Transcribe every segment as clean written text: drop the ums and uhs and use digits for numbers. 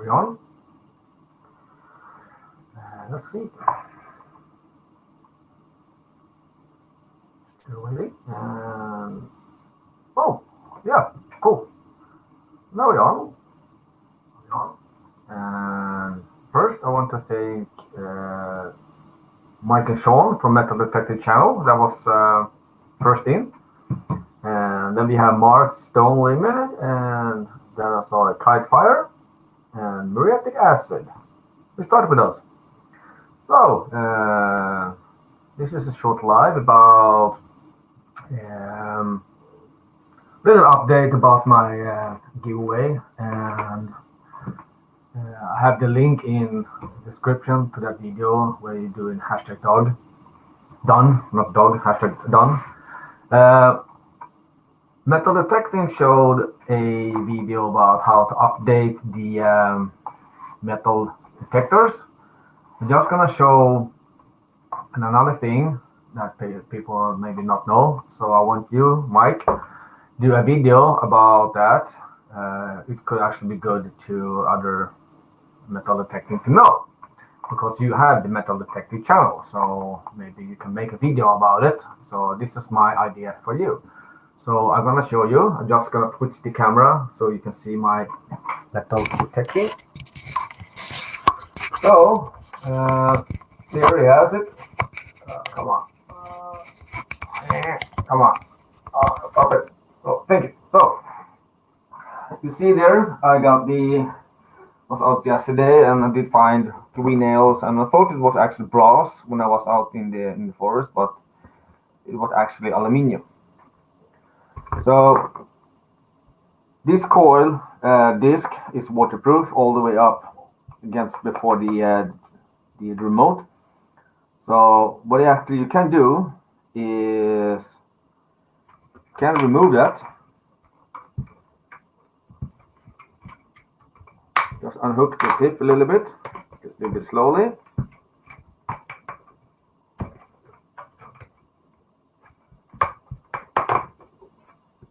we on? Let's see. Still waiting. Oh, yeah, cool. Now we're on. And first, I want to thank Mike and Sean from Metal Detective Channel. That was first in. And then we have Mark Stone Limited, and then I saw a Kite Fire and Muriatic Acid. We started with those. So, this is a short live about little update about my giveaway, and I have the link in the description to that video where you're doing hashtag dog done, not dog, hashtag done. Metal Detecting showed a video about how to update the metal detectors. I'm just gonna show another thing that people maybe not know. So I want you, Mike, do a video about that. It could actually be good to other metal detecting to know, because you have the Metal Detecting channel, so maybe you can make a video about it. So this is my idea for you. So I'm gonna show you. I'm just gonna switch the camera so you can see my metal detecting. So here he has it. Come on. Come on. Stop it. Oh, thank you. So you see there, I got was out yesterday, and I did find 3 nails, and I thought it was actually brass when I was out in the forest, but it was actually aluminium. So this coil disc is waterproof all the way up against before the remote. So what actually you can do is remove that. Just unhook the tip a little bit slowly.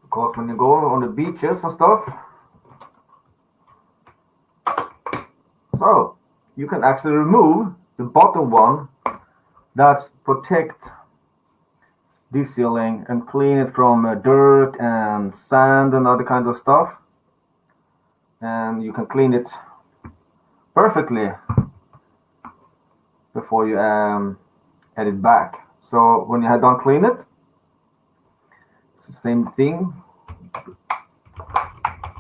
Because when you go on the beaches and stuff, so you can actually remove the bottom one that protect this sealing and clean it from dirt and sand and other kind of stuff. And you can clean it perfectly before you add it back. So when you have done clean it, it's the same thing.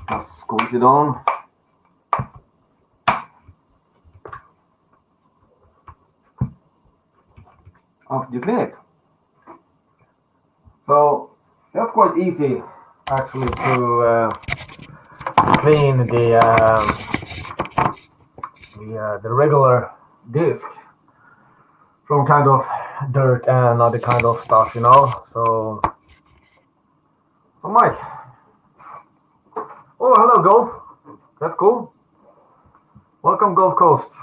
Just squeeze it on. After you clean it. So that's quite easy actually to clean the regular disc from kind of dirt and other kind of stuff, you know. So Mike. Oh, hello, Gulf. That's cool. Welcome, Gulf Coast.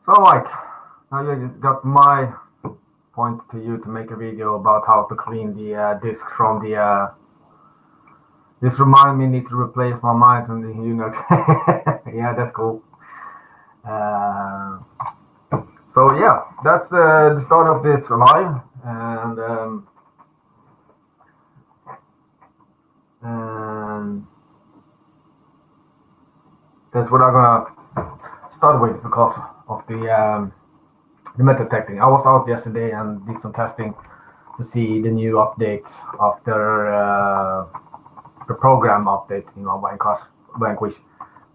So Mike, now you got my point to you to make a video about how to clean the disc from the this remind me need to replace my mind on the unit. Yeah, that's cool. So yeah, that's the start of this live, and that's what I'm gonna start with because of the metal detecting. I was out yesterday and did some testing to see the new updates after the program update, you know, Vanquish.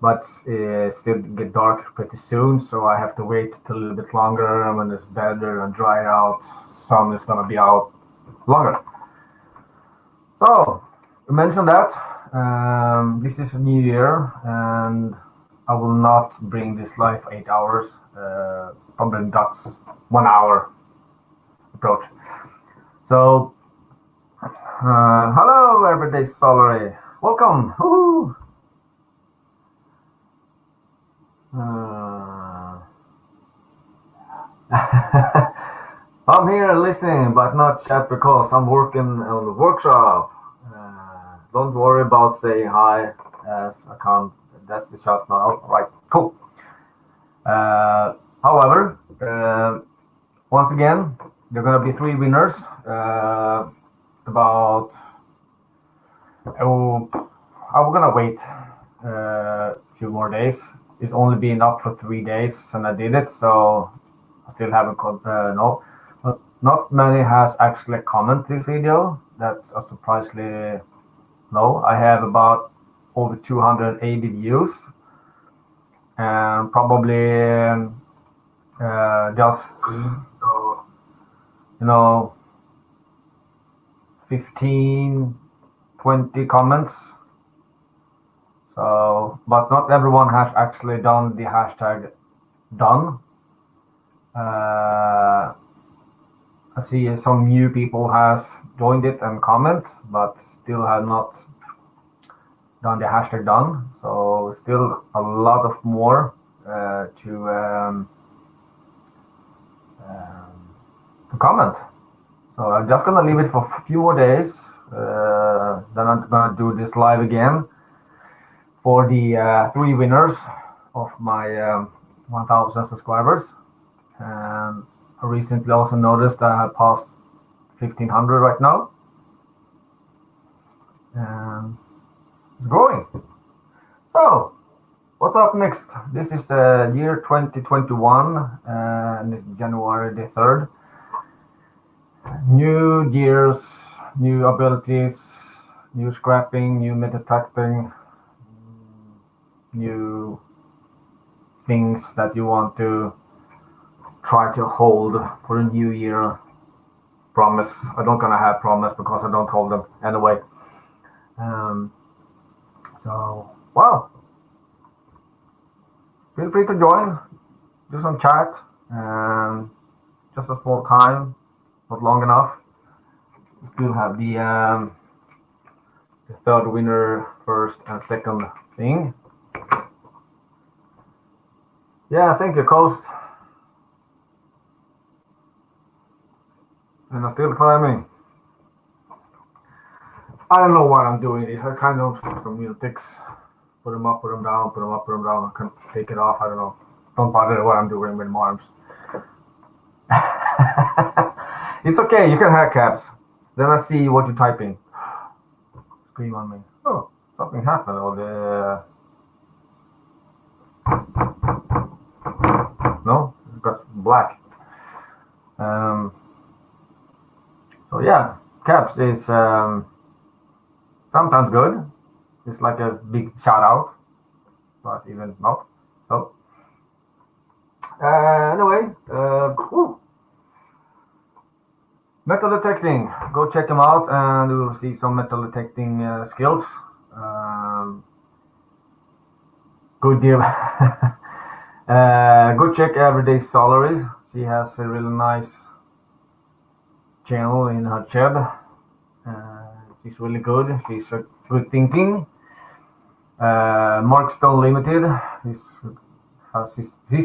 But still get dark pretty soon, so I have to wait till a little bit longer. And when it's better and dry out, sun is gonna be out longer. So I mentioned that this is a new year, and I will not bring this live for 8 hours. Probably that's 1 hour approach. So hello, everyday salary. Welcome. Woohoo! I'm here listening, but not chat because I'm working on the workshop. Don't worry about saying hi. as I can't. That's the shot now. Right, cool. However, once again, there are gonna be 3 winners. About I'm gonna wait a few more days. It's only been up for 3 days, and I did it, so I still haven't no. But not many has actually commented this video. That's a surprisingly low. I have about over 280 views, and probably just 15, 20 comments. So, but not everyone has actually done the hashtag done. I see some new people has joined it and comment, but still have not done the hashtag done. So still a lot of more to comment. So I'm just gonna leave it for a few more days. Then I'm gonna do this live again for the 3 winners of my 1,000 subscribers. And I recently also noticed that I passed 1,500 right now, and it's growing. So, what's up next? This is the year 2021, and it's January the 3rd. New years, new abilities, new scrapping, new meta-tacting, new things that you want to try to hold for a new year. Promise. I don't gonna have promise because I don't hold them anyway. So, well, feel free to join, do some chat, and just a small time, not long enough. Still have the 3rd winner, 1st and 2nd thing. Yeah, thank you, Coast. And I'm still climbing. I don't know what I'm doing. These are kind of some musics. Put them up, put them down, put them up, put them down. I can take it off. I don't know. Don't bother what I'm doing with my arms. It's okay. You can hack caps. Then I see what you're typing. Scream on me. Oh, something happened. Or no, it got black. So yeah, caps is sometimes good. It's like a big shout out, but even not. So anyway, metal detecting. Go check them out, and you will see some metal detecting skills. Good deal. Go check Everyday Salaries. She has a really nice channel in her shed. She's really good. She's good thinking. Mark Stone Limited. He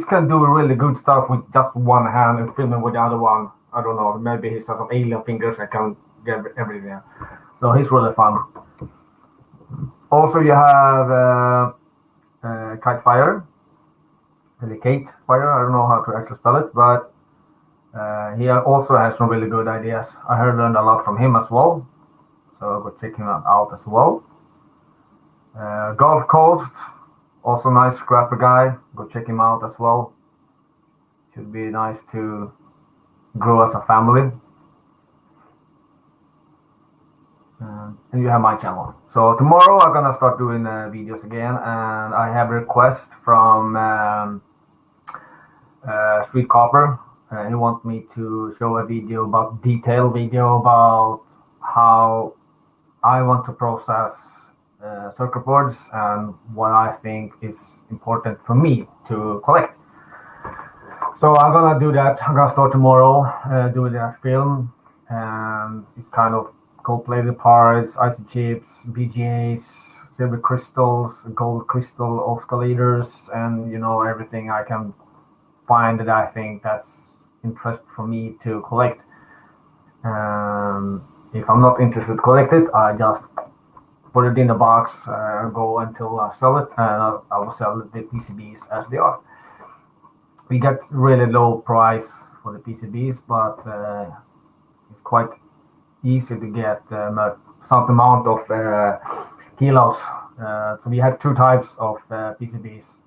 can do really good stuff with just one hand and filming with the other one. I don't know. Maybe he's got some alien fingers and can get everything. So he's really fun. Also, you have Kite Fire. Kate Fire. I don't know how to actually spell it, but he also has some really good ideas. I learned a lot from him as well. So go check him out as well. Gulf Coast, also nice scrapper guy. Go check him out as well. Should be nice to grow as a family. And you have my channel. So tomorrow I'm gonna start doing videos again, and I have a request from Street Copper. He wants me to show a detailed video about how I want to process circuit boards and what I think is important for me to collect. So I'm gonna do that. I'm gonna start tomorrow doing that film, and it's kind of gold-plated parts, IC chips, BGAs, silver crystals, gold crystal oscillators, and everything I can find that I think that's interest for me to collect. If I'm not interested to collect it, I just put it in the box, go until I sell it, and I will sell the PCBs as they are. We get really low price for the PCBs, but it's quite easy to get some amount of kilos. So we have two types of PCBs: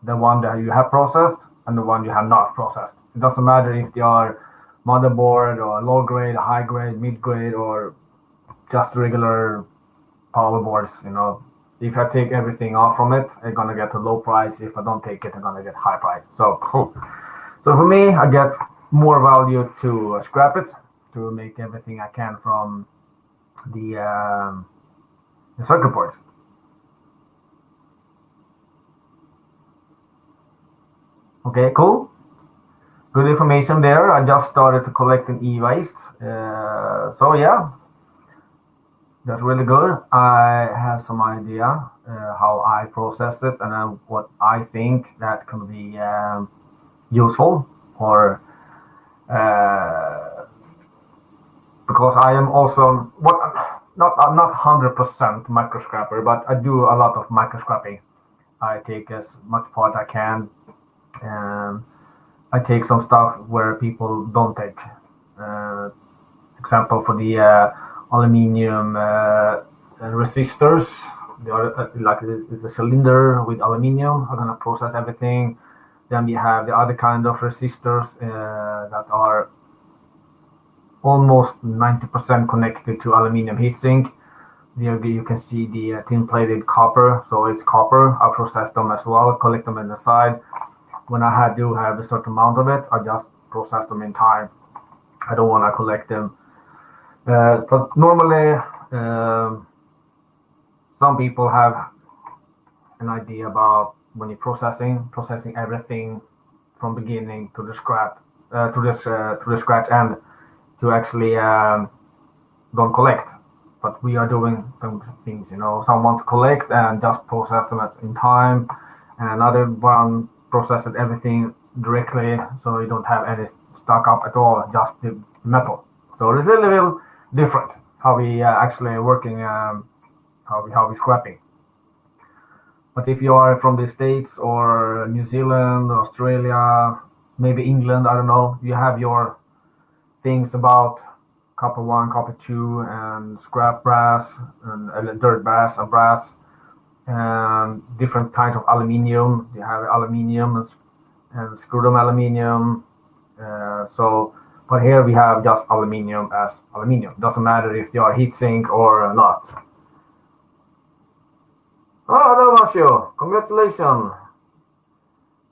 the one that you have processed and the one you have not processed. It doesn't matter if they are motherboard or low grade, high grade, mid grade, or just regular power boards. If I take everything off from it, I'm gonna get a low price. If I don't take it, I'm gonna get high price. So for me, I get more value to scrap it, to make everything I can from the circuit boards. Okay, cool. Good information there. I just started to collecting e-waste. So yeah, that's really good. I have some idea how I process it and what I think that can be useful, or because I am also not 100% micro scrapper, but I do a lot of micro scrapping. I take as much part I can. I take some stuff where people don't take. Example for the aluminium resistors. They are like it's a cylinder with aluminium. I'm gonna process everything. Then we have the other kind of resistors that are almost 90% connected to aluminium heatsink. There you can see the tin-plated copper. So it's copper. I process them as well, collect them in the side. When I do have a certain amount of it, I just process them in time. I don't want to collect them. But normally, some people have an idea about when you're processing everything from beginning to the scrap, to the scratch end, to actually don't collect. But we are doing some things, some want to collect and just process them in time, and another one process everything directly, so you don't have any stock up at all, just the metal. So it's a little different how we actually working, how we scrapping. But if you are from the States or New Zealand, Australia, maybe England, I don't know, you have your things about copper 1, copper 2, and scrap brass, and dirt brass, and brass, and different kinds of aluminium. You have aluminium and screw-down aluminium. But here we have just aluminium as aluminium. Doesn't matter if they are heatsink or not. Oh, hello, Marcio. Congratulations.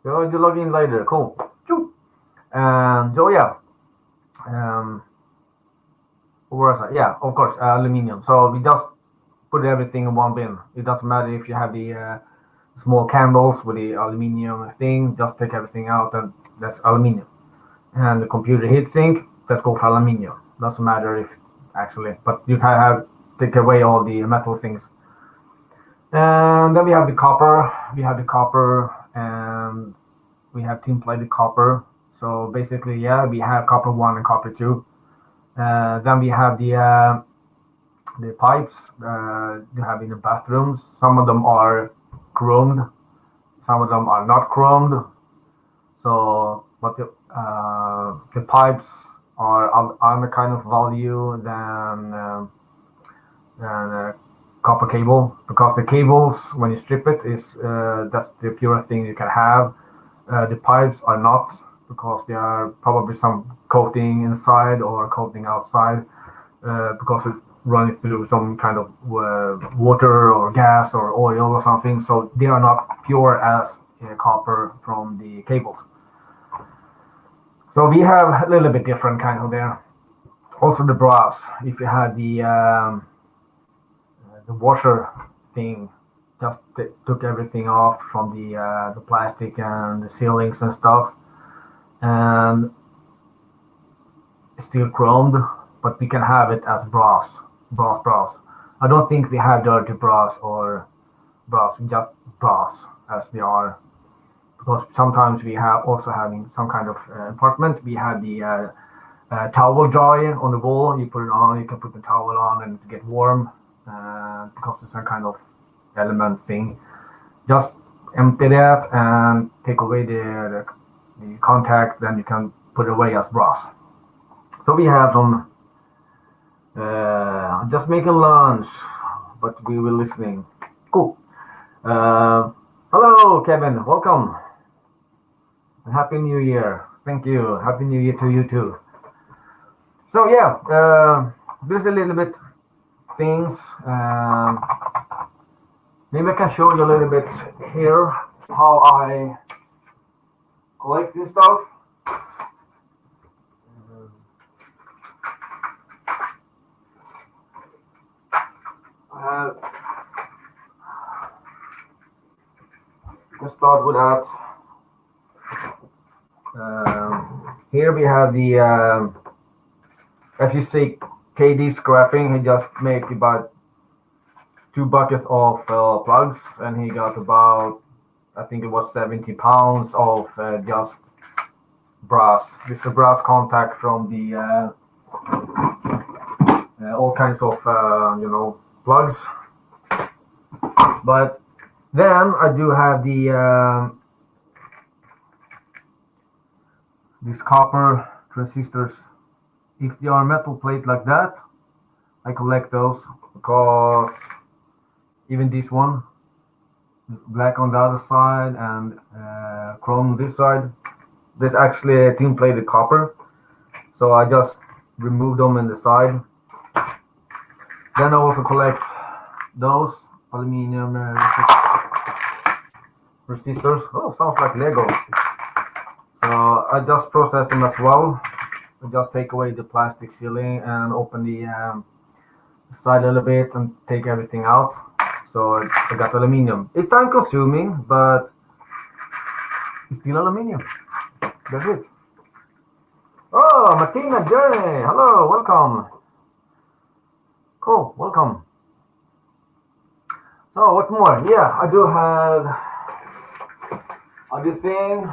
You log in later. Cool. And so yeah. Where was I? Yeah, of course, aluminium. So we just put everything in one bin. It doesn't matter if you have the small candles with the aluminium thing. Just take everything out, and that's aluminium. And the computer heatsink, let's go for aluminium. Doesn't matter if actually, but you can have take away all the metal things. And then we have the copper. And we have tin-plated copper. So basically, yeah, we have copper 1 and copper 2. Then we have the pipes you have in the bathrooms. Some of them are chromed, some of them are not chromed. So, but the pipes are on a kind of value than copper cable, because the cables, when you strip it, is that's the purest thing you can have. The pipes are not, because there are probably some coating inside or coating outside, because it's running through some kind of water or gas or oil or something. So they are not pure as copper from the cables. So we have a little bit different kind of there. Also the brass, if you had the washer thing, just took everything off from the plastic and the ceilings and stuff, and still chromed, but we can have it as brass. I don't think we have dirty brass or brass, just brass as they are, because sometimes we have also having some kind of apartment. We have the towel dryer on the wall. You put it on, you can put the towel on, and it get warm. because it's some kind of element thing. Just empty that and take away the contact, then you can put it away as brass. So we have some just making lunch, but we were listening. Cool. Hello, Kevin. Welcome. Happy New Year. Thank you. Happy New Year to you too. So yeah, there's a little bit things. Maybe I can show you a little bit here how I collect this stuff. Let's start with that. Here we have the, as you see, KD scrapping. He just made about 2 buckets of plugs, and he got about, I think it was 70 pounds of just brass. This is a brass contact from the all kinds of plugs. But then I do have the these copper transistors. If they are metal plate like that, I collect those, because even this one, black on the other side and chrome on this side, there's actually a thin plated copper, so I just remove them in the side. Then I also collect those aluminum resistors. Oh, sounds like Lego. So I just process them as well. I just take away the plastic sealing and open the side a little bit and take everything out. So I got aluminum. It's time consuming, but it's still aluminum. That's it. Oh, Martina, Jeremy, hello, welcome. Cool, welcome. So what more? Yeah, I do have other thing.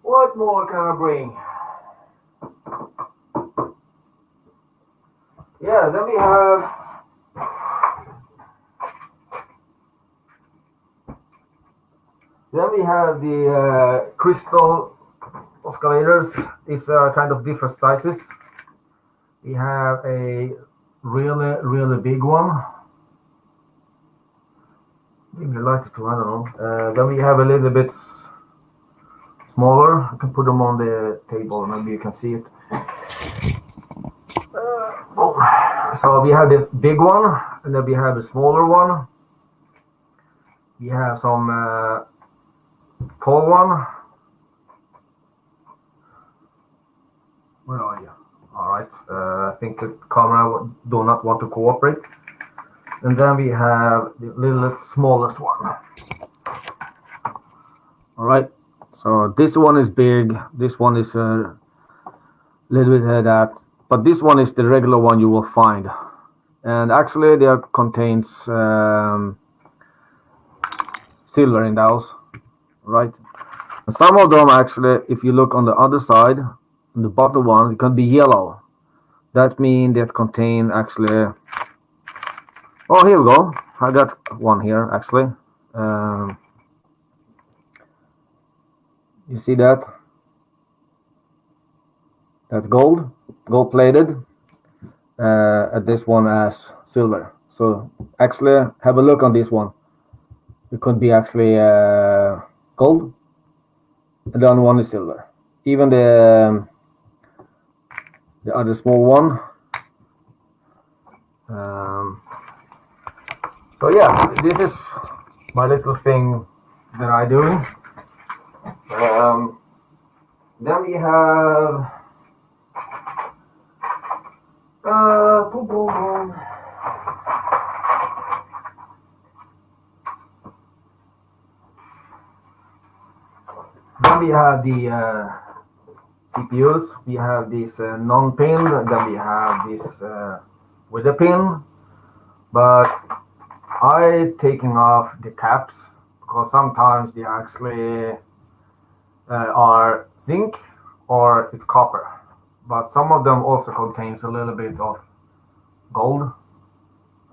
What more can I bring? Yeah, then we have the crystal oscillators. It's kind of different sizes. We have a really big one. Maybe lighter too, I don't know. Then we have a little bit smaller. I can put them on the table, maybe you can see it. So we have this big one, and then we have a smaller one. We have some tall one. Where are you? All right. I think the camera do not want to cooperate. And then we have the little smallest one. All right. So this one is big. This one is a little bit that. But this one is the regular one you will find. And actually there contains silver in those, right? And some of them actually, if you look on the other side, on the bottom one, it can be yellow. That means that contain actually, oh, here we go. I got one here actually. You see that? That's gold plated. At this one as silver. So actually have a look on this one. It could be actually gold, and the other one is silver. Even the other small one. So yeah, this is my little thing that I do. Then we have then we have the CPUs. We have this non-pin, then we have this with a pin, but I taking off the caps because sometimes they actually are zinc or it's copper, but some of them also contains a little bit of gold.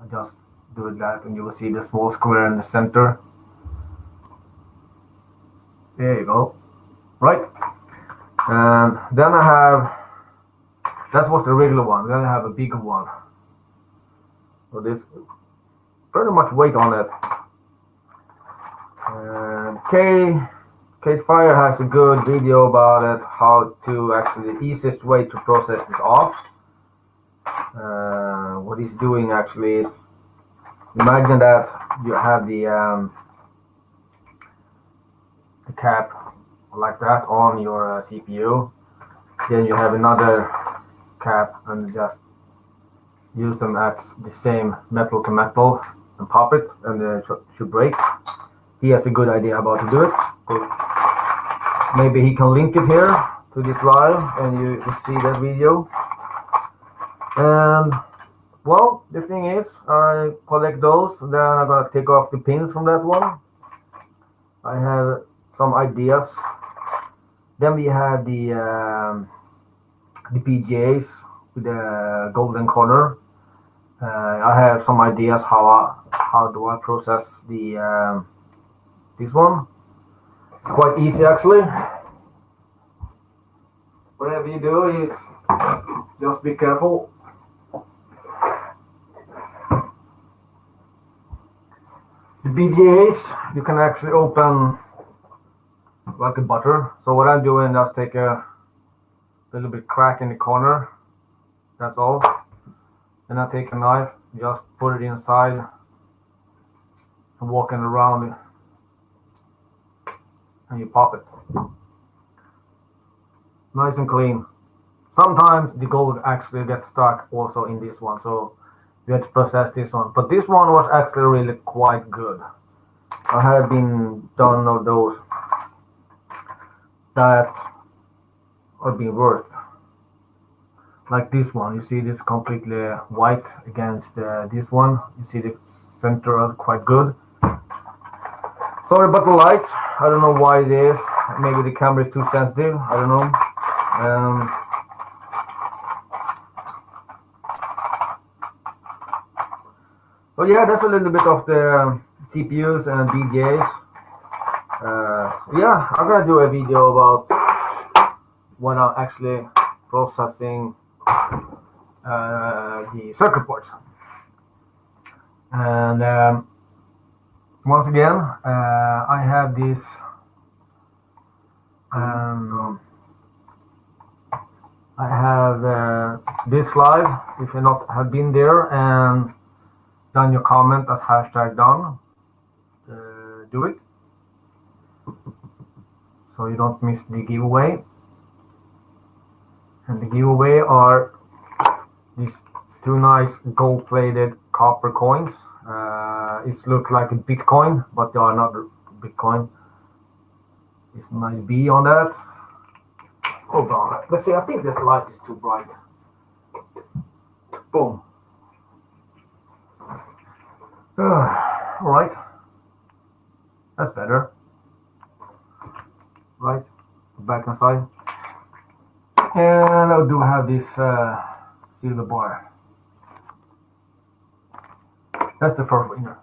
I just do that and you will see the small square in the center. There you go. Right. And then I have, that was the regular one. Then I have a bigger one. So this pretty much weight on it. And Kate Fire has a good video about it, how to actually, the easiest way to process this off. What he's doing actually is, imagine that you have the cap like that on your CPU. Then you have another cap and just use them at the same metal to metal and pop it, and it should break. He has a good idea about to do it. Maybe he can link it here to this live and you see that video. And well, the thing is, I collect those, then I'm gonna take off the pins from that one. I have some ideas. Then we have the PGAs with the golden corner. I have some ideas how do I process the this one. It's quite easy actually. Whatever you do is just be careful. The BGAs you can actually open like a butter. So what I'm doing is just take a little bit crack in the corner. That's all. Then I take a knife, just put it inside and walking around it, and you pop it. Nice and clean. Sometimes the gold actually gets stuck also in this one, so you have to process this one. But this one was actually really quite good. I have been done of those that are being worth. Like this one, you see this completely white against this one. You see the center are quite good. Sorry about the light. I don't know why it is. Maybe the camera is too sensitive. I don't know. But yeah, that's a little bit of the CPUs and BGAs. So yeah, I'm gonna do a video about when I'm actually processing the circuit boards. And once again, I have this. I have this live. If you not have been there and done your comment at #done, do it so you don't miss the giveaway. And the giveaway are these two nice gold-plated copper coins. It looks like a Bitcoin, but they are not Bitcoin. It's a nice B on that. Hold on, let's see. I think this light is too bright. Boom. All right, that's better. Right, back inside. And I do have this silver bar. That's the first winner.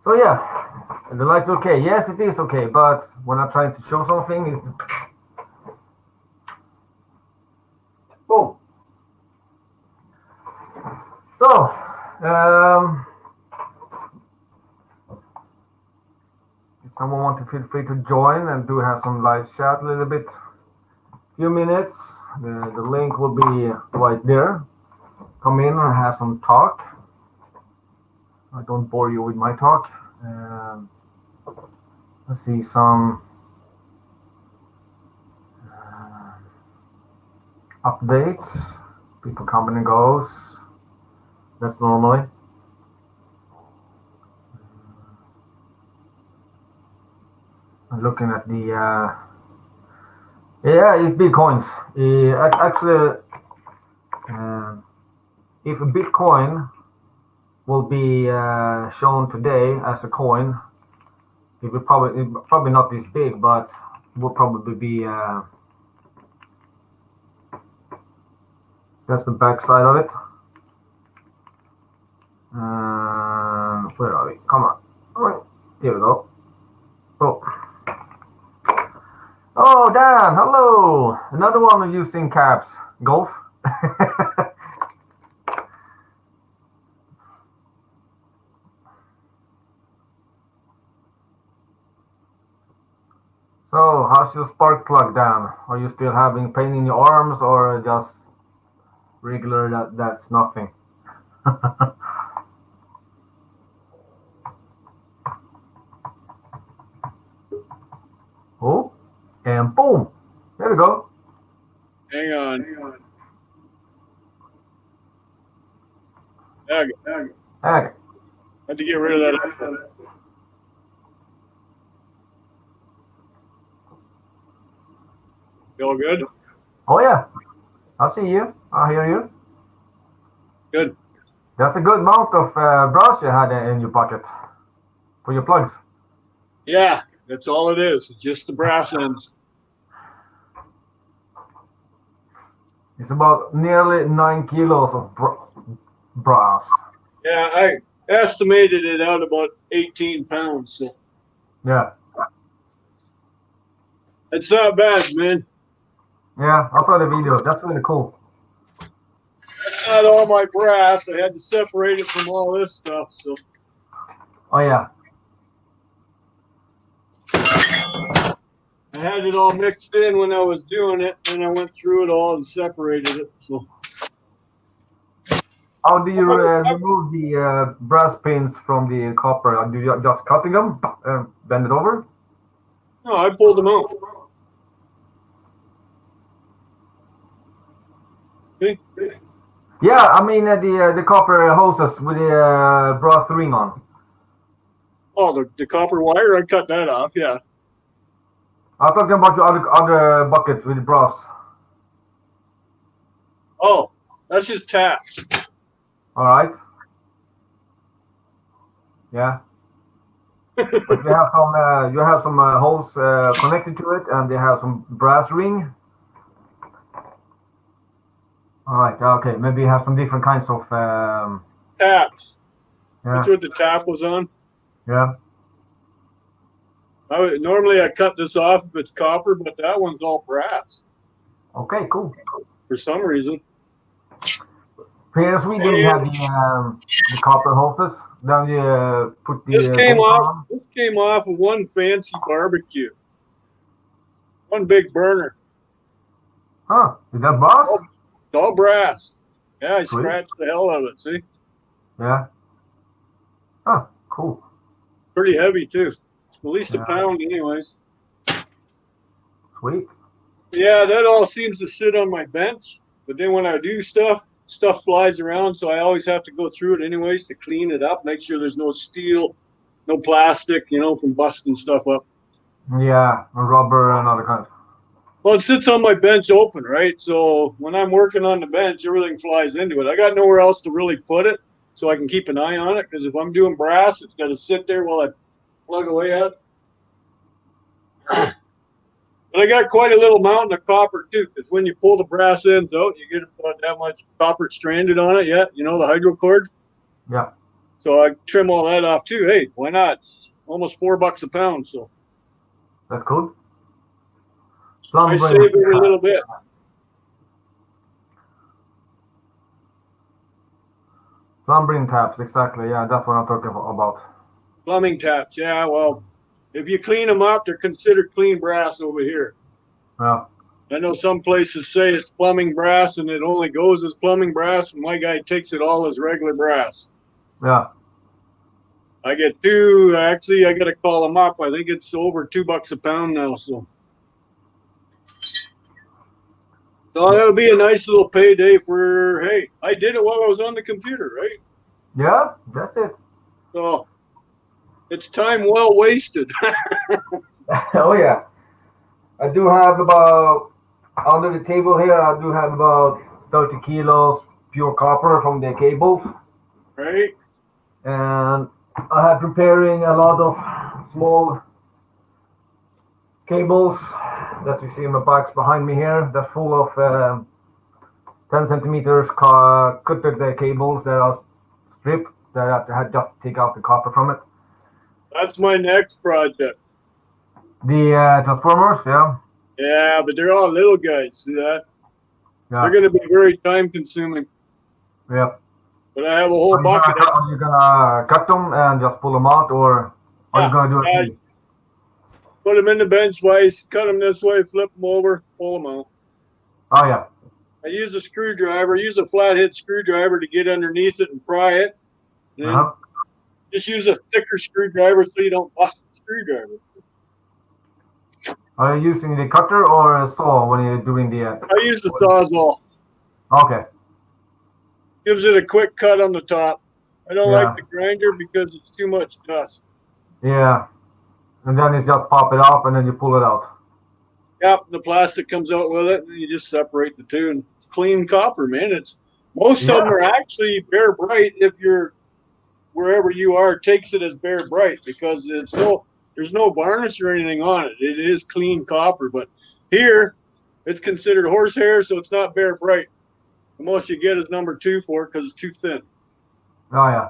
So yeah, the light's okay. Yes, it is okay, but when I'm trying to show something, is boom. So if someone wants to feel free to join and do have some live chat a little bit. Few minutes, the link will be right there. Come in and have some talk. I don't bore you with my talk. Let's see some updates. People coming and goes. That's normally. I'm looking at the yeah, it's Bitcoins. Actually, if a Bitcoin will be shown today as a coin, it will probably not this big, but will probably be. That's the back side of it. Where are we? Come on. All right. Here we go. Oh. Oh, Dan. Hello. Another one using caps. Golf. So, how's your spark plug, Dan? Are you still having pain in your arms or just regular that's nothing? Oh, and boom. There we go. Hang on. Okay. Okay. Had to get rid of that. You all good? Oh, yeah. I see you. I hear you. Good. That's a good amount of brass you had in your pocket for your plugs. Yeah, that's all it is. It's just the brass ends. It's about nearly 9 kilos of brass. Yeah, I estimated it out about 18 pounds. So Yeah. it's not bad, man. Yeah, I saw the video. That's really cool. Not all my brass. I had to separate it from all this stuff. So Oh, yeah. I had it all mixed in when I was doing it, and I went through it all and separated it. So How do you remove the brass pins from the copper? Do you just cutting them and bend it over? no, I pulled them out. See? Yeah, I mean the copper hoses with the brass ring on. Oh, the copper wire, I cut that off. Yeah. I'm talking about your other bucket with the brass. Oh, that's just taps. All right. Yeah. But you have some holes connected to it, and they have some brass ring. All right. Okay. Maybe you have some different kinds of. Taps. Yeah. That's what the tap was on. Yeah. Normally I cut this off if it's copper, but that one's all brass Okay. Cool. for some reason. Here in Sweden, we have the copper hoses. Then you put the This came gold off. on. This came off of one fancy barbecue. One big burner. Huh? Is that brass? It's all brass. Yeah, I Sweet. scratched the hell out of it. See, Yeah. Huh. Cool. pretty heavy too. At least a Yeah. pound, anyways. Sweet. Yeah, that all seems to sit on my bench. But then when I do stuff flies around, so I always have to go through it anyways to clean it up, make sure there's no steel, no plastic, from busting stuff up. Yeah, rubber and other kinds. Well, it sits on my bench open, right? So when I'm working on the bench, everything flies into it. I got nowhere else to really put it, so I can keep an eye on it. Because if I'm doing brass, it's got to sit there while I plug away at it. But I got quite a little mountain of copper too, because when you pull the brass ends out, you get about that much copper stranded on it. Yeah, the hydro cord. Yeah. So I trim all that off too. Hey, why not? It's almost $4 a pound, so That's cool. I save every little bit. Plumbing taps, exactly. Yeah, that's what I'm talking about. Plumbing taps, yeah. Well, if you clean them up, they're considered clean brass over here. Yeah. I know some places say it's plumbing brass and it only goes as plumbing brass, and my guy takes it all as regular brass. Yeah. I get two. Actually, I got to call them up. I think it's over $2 a pound now. So that'll be a nice little payday for. Hey, I did it while I was on the computer, right? Yeah, that's it. So it's time well wasted. Oh yeah. I do have about under the table here. I do have about 30 kilos pure copper from the cables, Right? and I have preparing a lot of small cables that you see in the box behind me here. That's full of 10 centimeters cutted cables that are stripped that had just take out the copper from it. That's my next project. The transformers, yeah. Yeah, but they're all little guys. See that? Yeah. They're going to be very time consuming. Yeah. But I have a whole bucket. Are you gonna cut them and just pull them out, or are you gonna do it? Put them in the bench vise, cut them this way, flip them over, pull them out. Oh yeah. I use a screwdriver, use a flathead screwdriver to get underneath it and pry it. And then just use a thicker screwdriver so you don't bust the screwdriver. Are you using the cutter or a saw when you're doing the? I use the Sawzall. Okay. Gives it a quick cut on the top. I don't like the grinder because it's too much dust. Yeah. And then you just pop it up and then you pull it out. Yep, the plastic comes out with it, and you just separate the two and clean copper, man. It's most of them are actually bare bright if you're wherever you are takes it as bare bright because there's no varnish or anything on it. It is clean copper, but here it's considered horsehair, so it's not bare bright. The most you get is number 2 for it because it's too thin. Oh yeah.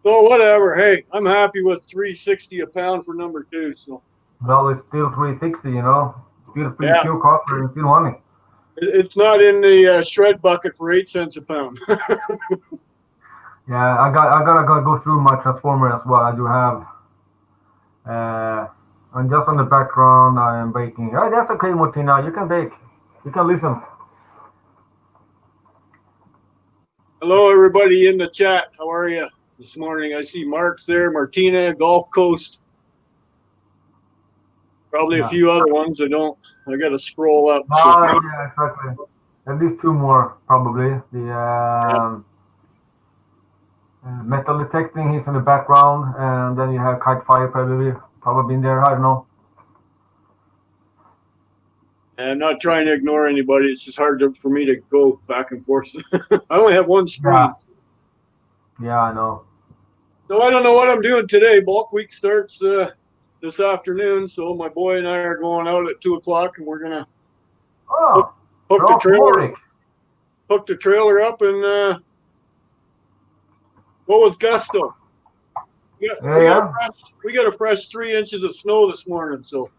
So whatever. Hey, I'm happy with $3.60 a pound for number 2. So. Well, it's still $3.60, you know. Still pretty pure copper and still money. It's not in the shred bucket for 8 cents a pound. Yeah, I gotta go through my transformer as well. I do have. And just on the background, I am baking. Oh, that's okay, Martina. You can bake. You can listen. Hello, everybody in the chat. How are you this morning? I see Mark's there, Martina, Gulf Coast. Probably a few other ones. I got to scroll up. Yeah, exactly. At least 2 more, probably. The metal detecting, he's in the background. And then you have Kite Fire, probably in there. I don't know. I'm not trying to ignore anybody. It's just hard for me to go back and forth. I only have one screen. Yeah, I know. So I don't know what I'm doing today. Bulk week starts this afternoon. So my boy and I are going out at 2 o'clock, and we're gonna hook the trailer up and go with gusto. We got a fresh 3 inches of snow this morning. So.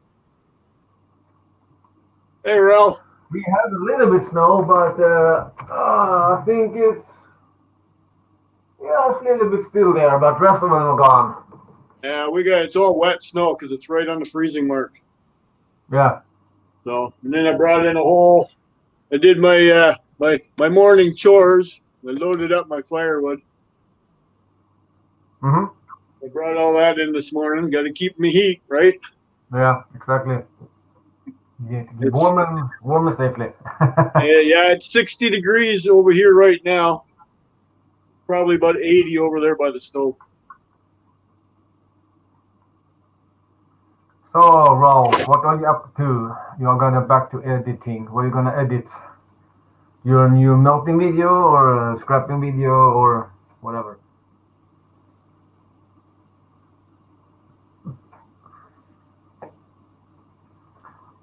Hey, Ralph. We have a little bit snow, but I think it's a little bit still there, but rest of them are gone. Yeah, it's all wet snow because it's right on the freezing mark. Yeah. So, and then I brought in I did my my morning chores. I loaded up my firewood. I brought all that in this morning. Got to keep me heat, right? Yeah, exactly. Warm and safely. yeah, it's 60 degrees over here right now. Probably about 80 over there by the stove. So, Ralph, what are you up to? You are gonna back to editing. What are you gonna edit? Your new melting video or a scrapping video or whatever?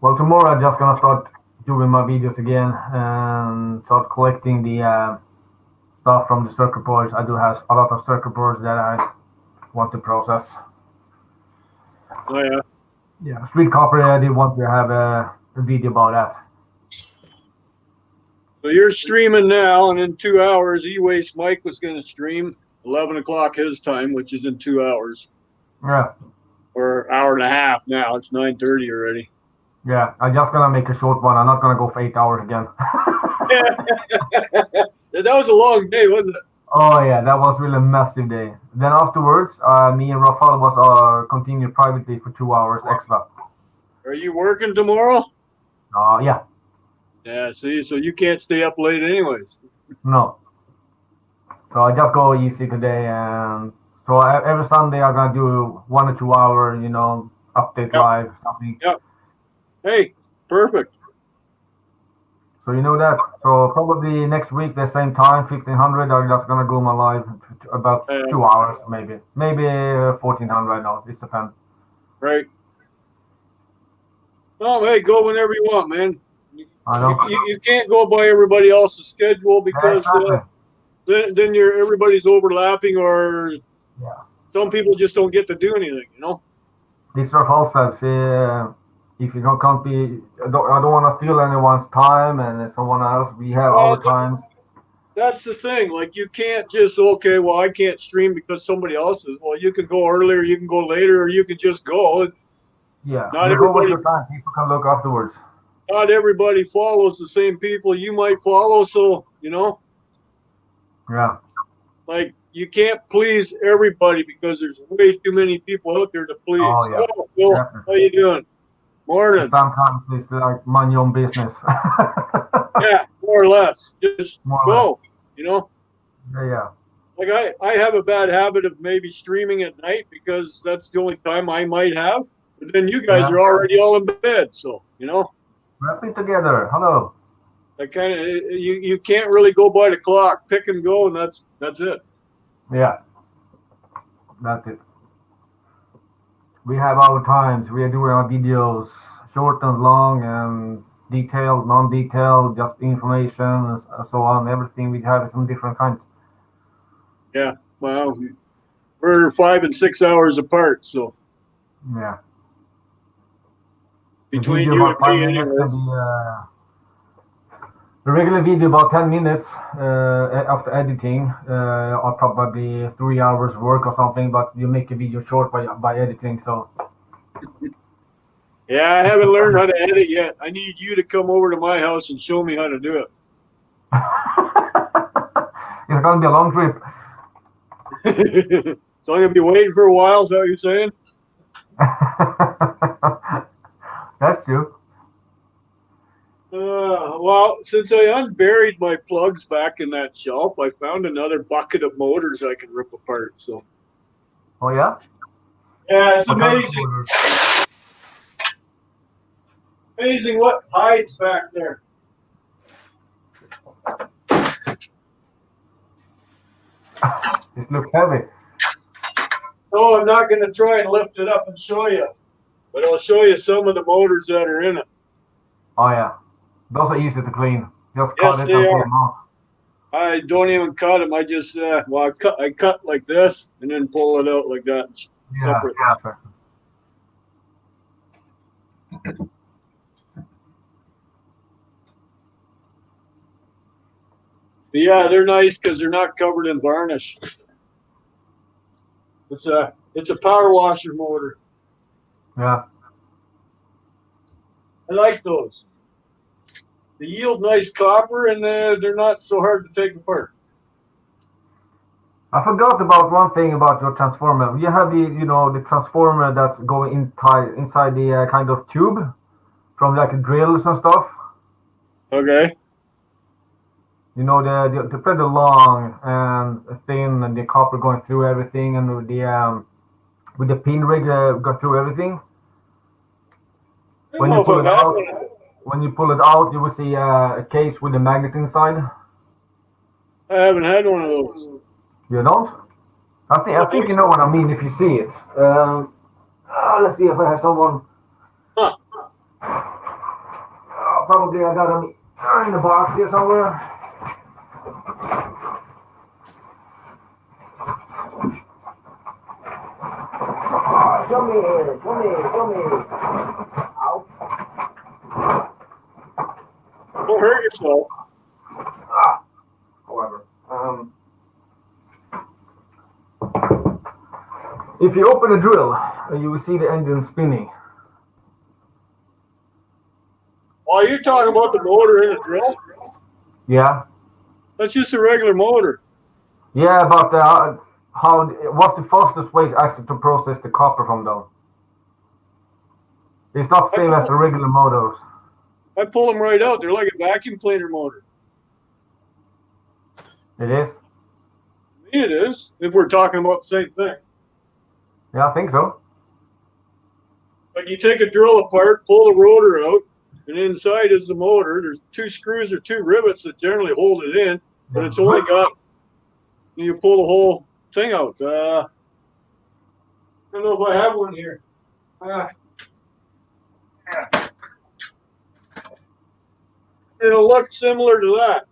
Well, tomorrow I'm just gonna start doing my videos again and start collecting the stuff from the circuit boards. I do have a lot of circuit boards that I want to process. Oh yeah. Yeah, street copper. I did want to have a video about that. So you're streaming now, and in 2 hours, E-Waste Mike was going to stream 11 o'clock his time, which is in 2 hours. Yeah. Or hour and a half now. It's 9:30 already. Yeah, I'm just gonna make a short one. I'm not gonna go for 8 hours again. That was a long day, wasn't it? Oh yeah, that was really a massive day. Then afterwards, me and Rafael was continued privately for 2 hours extra. Are you working tomorrow? Yeah. Yeah, see, so you can't stay up late anyways. No. So I just go easy today, and so every Sunday I'm gonna do 1 or 2 hour, update live something. Yep. Hey, perfect. So you know that. So probably next week the same time, 1500. I'm just gonna go my live about 2 hours, maybe 1400. I know it depends. Right. Oh, hey, go whenever you want, man. I know. You can't go by everybody else's schedule because then everybody's overlapping, or Yeah. some people just don't get to do anything, you know. Mr. Hall says, if you can't be, I don't want to steal anyone's time and someone else. We have Well, our times. that's the thing. Like, you can't just, okay, well, I can't stream because somebody else is. Well, you can go earlier, you can go later, or you can just go. Yeah, Not you go with everybody, your time. People can look afterwards. not everybody follows the same people you might follow. So, you know, Yeah. like, you can't please everybody because there's way too many people out there to Oh please. yeah. Oh, Bill, how Definitely. you doing? And Morning. sometimes it's like mind your own business. Yeah, more or less. Just More or less. go, you know. Yeah, yeah. Like, I have a bad habit of maybe streaming at night because that's the only time I might have. But then you guys Yeah. are already all in bed, so you know, Wrap it together. Hello. I kind of you can't really go by the clock, pick and go, and that's it. Yeah, that's it. We have our times. We are doing our videos short and long and detailed, non-detailed, just information and so on. Everything we have some different kinds. Yeah, well, we're 5 and 6 hours apart, so Yeah. The between video you and about five me, minutes can anyways. be the regular video about 10 minutes after editing or probably 3 hours work or something. But you make a video short by editing, so Yeah, I it's haven't learned dependent. how to edit yet. I need you to come over to my house and show me how to do It's gonna be a long trip. it. So I'm gonna be waiting for a while. Is that what you're saying? That's true. Well, since I unburied my plugs back in that shelf, I found another bucket of motors I can rip apart. So Oh yeah. yeah, it's What kind of amazing, order? amazing what hides back there. This looks heavy. No, I'm not going to try and lift it up and show you, but I'll show you some of the motors that are in it. Oh yeah. Those are easy to clean. Just cut Yes, it they and pull are. them out. I don't even cut them. I just I cut like this and then pull it out like that, Yeah, separate. perfect. But yeah, they're nice because they're not covered in varnish. It's a power washer motor. Yeah. I like those. They yield nice copper and they're not so hard to take apart. I forgot about one thing about your transformer. You have the transformer that's going inside the kind of tube from like drills and stuff. Okay. You know the pretty long and thin and the copper going through everything and with the pin rig go through everything. I don't When you know if pull I've it had out, one of those. when you pull it out, you will see a case with a magnet inside. I haven't had one of those. You don't? I I don't think think you so. know what I mean if you see it. Let's see if I have someone. Huh. Probably I got them in the box here somewhere. Come here, come here, come here. Ow. Don't hurt yourself. However, if you open a drill, you will see the engine spinning. While you're talking about the motor in a drill, Yeah, that's just a regular motor. yeah, but what's the fastest way actually to process the copper from them? It's not the I same as the pull, regular motors. I pull them right out. They're like a vacuum cleaner motor. It is. To me, it is. If we're talking about the same thing. Yeah, I think so. Like, you take a drill apart, pull the rotor out, and inside is the motor. There's two screws or two rivets that generally hold it in, but it's only got, you pull the whole thing out. I don't know if I have one here. It'll look similar to that.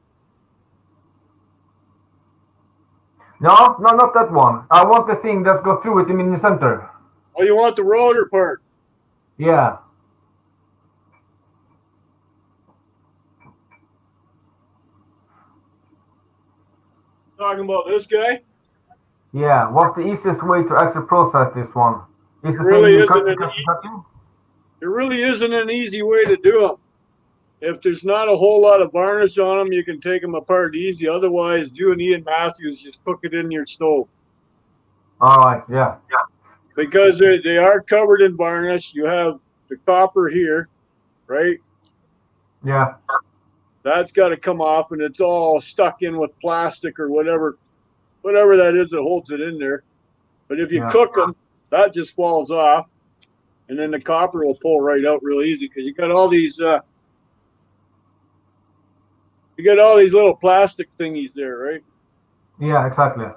No, no, not that one. I want the thing that's go through it in the center. Oh, you want the rotor part? Yeah. Talking about this guy? Yeah. What's the easiest way to actually process this one? Is There to say really you isn't cut, an cut, cut. there really isn't an easy way to do them. If there's not a whole lot of varnish on them, you can take them apart easy. Otherwise, do an Ian Matthews, just cook it in your stove. All right. Yeah. Because they are covered in varnish. You have the copper here, right? Yeah. That's got to come off, and it's all stuck in with plastic or whatever that is that holds it in there. But if you Yeah. cook them, that just falls off, and then the copper will pull right out real easy because you got all these little plastic thingies there, right? Yeah. Exactly.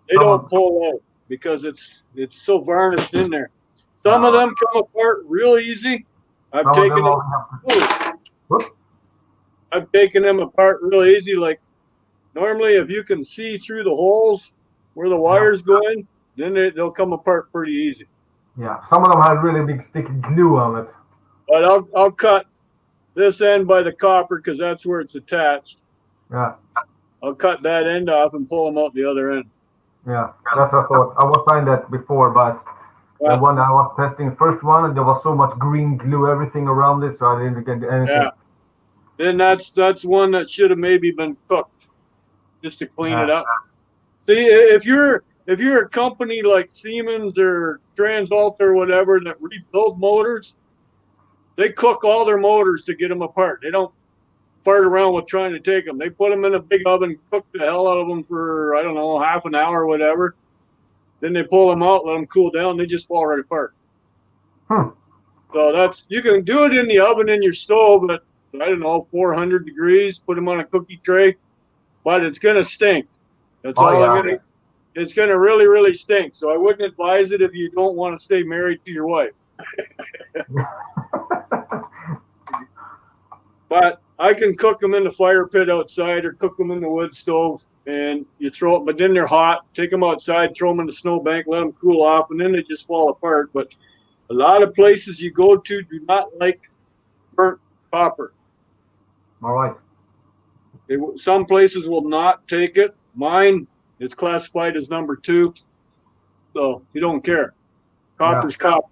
They don't pull out because it's so varnished in there. Some of them come apart real easy. I've Some of them taken them. only have to. Whoop. I've taken them apart real easy. Like normally, if you can see through the holes where the Yeah. wires go in, then they'll come apart pretty easy. Yeah. Some of them have really big sticky glue on it. But I'll cut this end by the copper because that's where it's attached. Yeah. I'll cut that end off and pull them out the other end. Yeah. That's what I thought. I was saying that before, but Yeah. when I was testing first one, there was so much green glue everything around it, so I didn't get anything. Yeah. Then that's one that should have maybe been cooked just to clean it up. See, if you're a company like Siemens or Transalta or whatever that rebuild motors, they cook all their motors to get them apart. They don't fart around with trying to take them. They put them in a big oven, cook the hell out of them for, I don't know, half an hour or whatever. Then they pull them out, let them cool down. They just fall right apart. So you can do it in the oven in your stove at, I don't know, 400 degrees. Put them on a cookie tray, but it's going to stink. That's all I'm going to. It's going to really, really stink. So I wouldn't advise it if you don't want to stay married to your wife. But I can cook them in the fire pit outside or cook them in the wood stove, and you throw it. But then they're hot. Take them outside, throw them in the snowbank, let them cool off, and then they just fall apart. But a lot of places you go to do not like burnt copper. All right. Some places will not take it. Mine is classified as number 2, so you don't care. Copper's copper.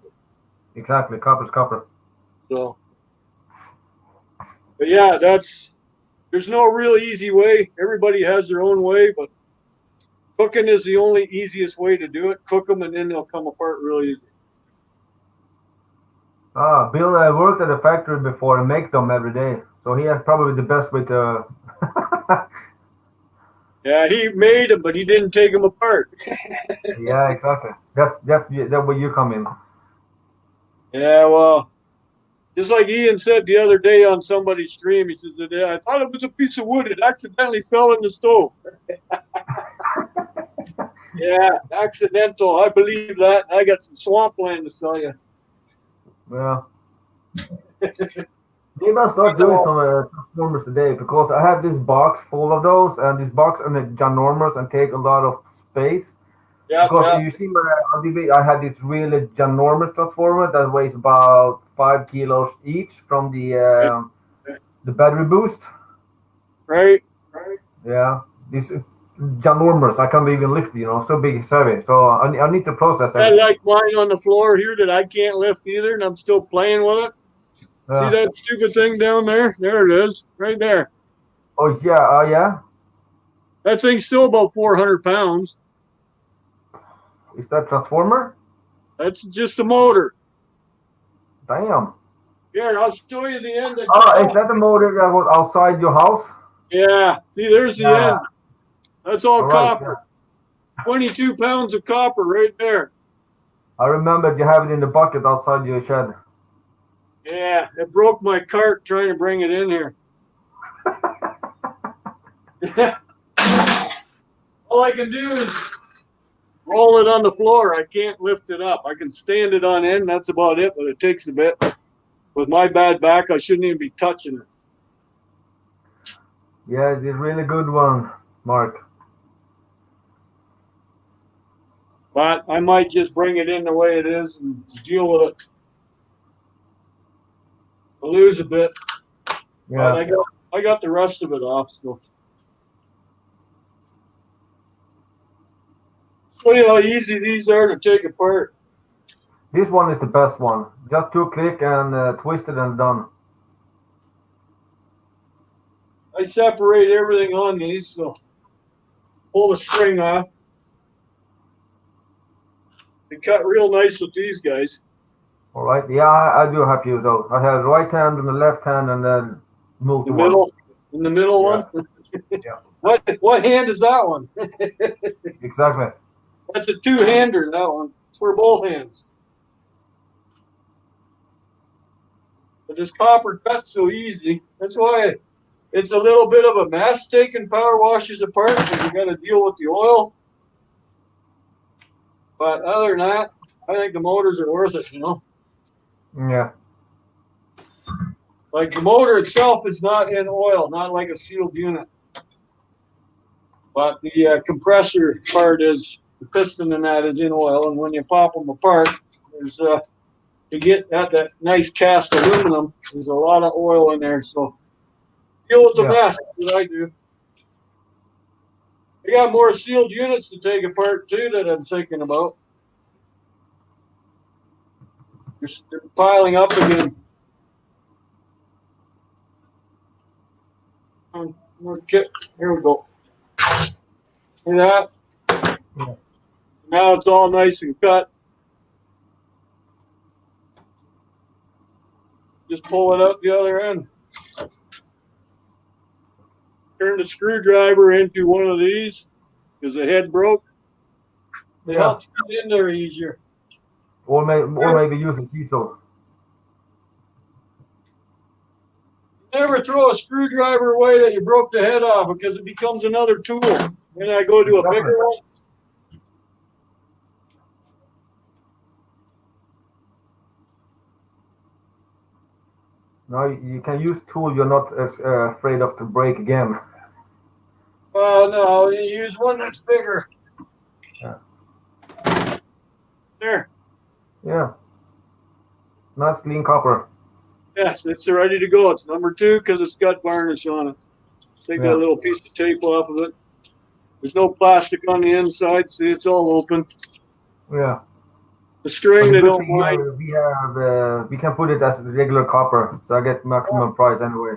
Exactly, copper's copper. So, but yeah, there's no real easy way. Everybody has their own way, but cooking is the only easiest way to do it. Cook them, and then they'll come apart real easy. Bill worked at a factory before and make them every day, so he had probably the best way to. Yeah, he made them, but he didn't take them apart. Yeah, exactly. That's where you come in. Yeah, well, just like Ian said the other day on somebody's stream, he says, I thought it was a piece of wood. It accidentally fell in the stove. Yeah, accidental. I believe that. I got some swampland to sell you. Well, we must start doing some transformers today because I have this box full of those, and this box and the ginormous and take a lot of space. Yeah, because you see, I had this really ginormous transformer that weighs about 5 kilos each from the battery boost. Right. Yeah, this ginormous. I can't even lift, so big, it's heavy. So I need to process that. I like mine on the floor here that I can't lift either, and I'm still playing with it. See that stupid thing down there? There it is, right there. Oh yeah, yeah. That thing's still about 400 pounds. Is that transformer? That's just a motor. Damn. Here, I'll show you the end. Is that the motor that was outside your house? Yeah. See, there's the end. That's all copper. Yeah. 22 pounds of copper right there. I remember you have it in the bucket outside your shed. Yeah, it broke my cart trying to bring it in here. All I can do is roll it on the floor. I can't lift it up. I can stand it on end. That's about it, but it takes a bit. With my bad back, I shouldn't even be touching it. Yeah, it's a really good one, Mark. But I might just bring it in the way it is and deal with it. I'll lose a bit, Yeah. but I got the rest of it off. So show you how easy these are to take apart. This one is the best one. Just 2 click and twist it and done. I separate everything on these, so pull the string off. They cut real nice with these guys. All right. Yeah, I do have few though. I have right hand and the left hand and then move The to middle, in the middle Yeah. one. Yeah. What hand is that one? Exactly. That's a two-hander. That one. It's for both hands. But this copper cuts so easy. That's why it's a little bit of a mess taking power washes apart because you got to deal with the oil. But other than that, I think the motors are worth it. Yeah. Like the motor itself is not in oil, not like a sealed unit. But the compressor part is, the piston in that is in oil, and when you pop them apart, there's to get at that nice cast aluminum, there's a lot of oil in there. So deal with the Yeah. mess. That's what I do. I got more sealed units to take apart too that I'm thinking about. They're piling up again. Here we go. See that? Yeah. Now it's all nice and cut. Just pull it up the other end. Turn the screwdriver into one of these because the head broke. It Yeah. helps get in there easier. Or maybe use a chisel. Never throw a screwdriver away that you broke the head off because it becomes another tool. Then I go to a bigger one. No, you can use tool you're not afraid of to break again. Well, no, you use one that's bigger. Yeah. There. Yeah. Nice clean copper. Yes, it's ready to go. It's number 2 because it's got varnish on it. Take that little piece of tape off of it. There's no plastic on the inside. See, it's all open. Yeah. The string, they don't mind. We can put it as regular copper, so I get maximum price anyway.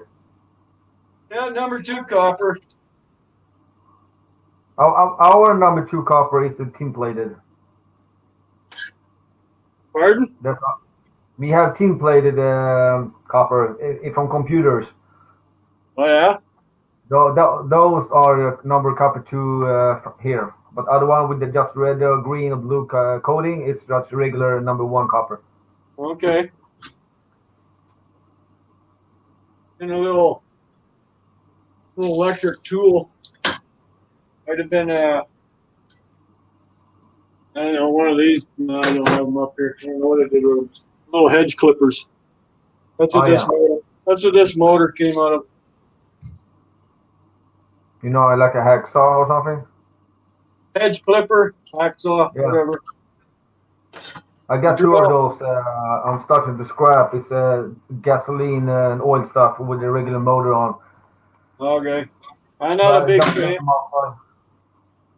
Yeah, number 2 copper. Our number 2 copper is the tin plated. Pardon? We have tin plated copper from computers. Oh yeah. Those are number copper 2 here, but other one with the just red, green, or blue coating, it's just regular number 1 copper. Okay. And a little electric tool. Might have been I don't know, one of these. No, I don't have them up here. I don't know what I did with them. Little hedge clippers. That's what That's what this motor came out of. You know, like a hacksaw or something. Hedge clipper, hacksaw, whatever. I got 2 of those. I'm starting to scrap. It's gasoline and oil stuff with a regular motor on. Okay. I'm not a big fan.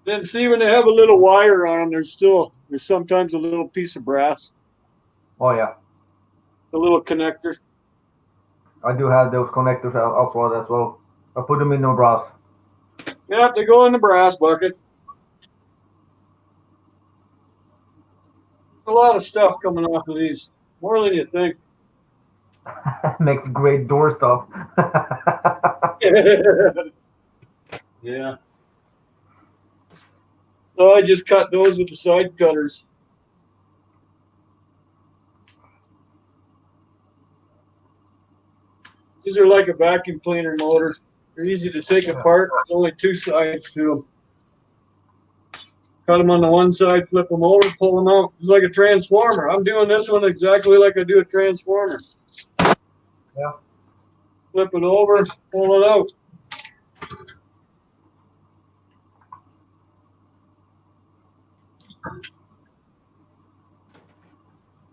Then see when they have a little wire on them, there's sometimes a little piece of brass. Oh yeah. A little connector. I do have those connectors outside as well. I put them in the brass. Yeah, they go in the brass bucket. A lot of stuff coming off of these. More than you think. Makes great door stuff. Yeah. So I just cut those with the side cutters. These are like a vacuum cleaner motor. They're easy to take apart. There's only 2 sides to them. Cut them on the one side, flip them over, pull them out. It's like a transformer. I'm doing this one exactly like I do a transformer. Yeah. Flip it over, pull it out.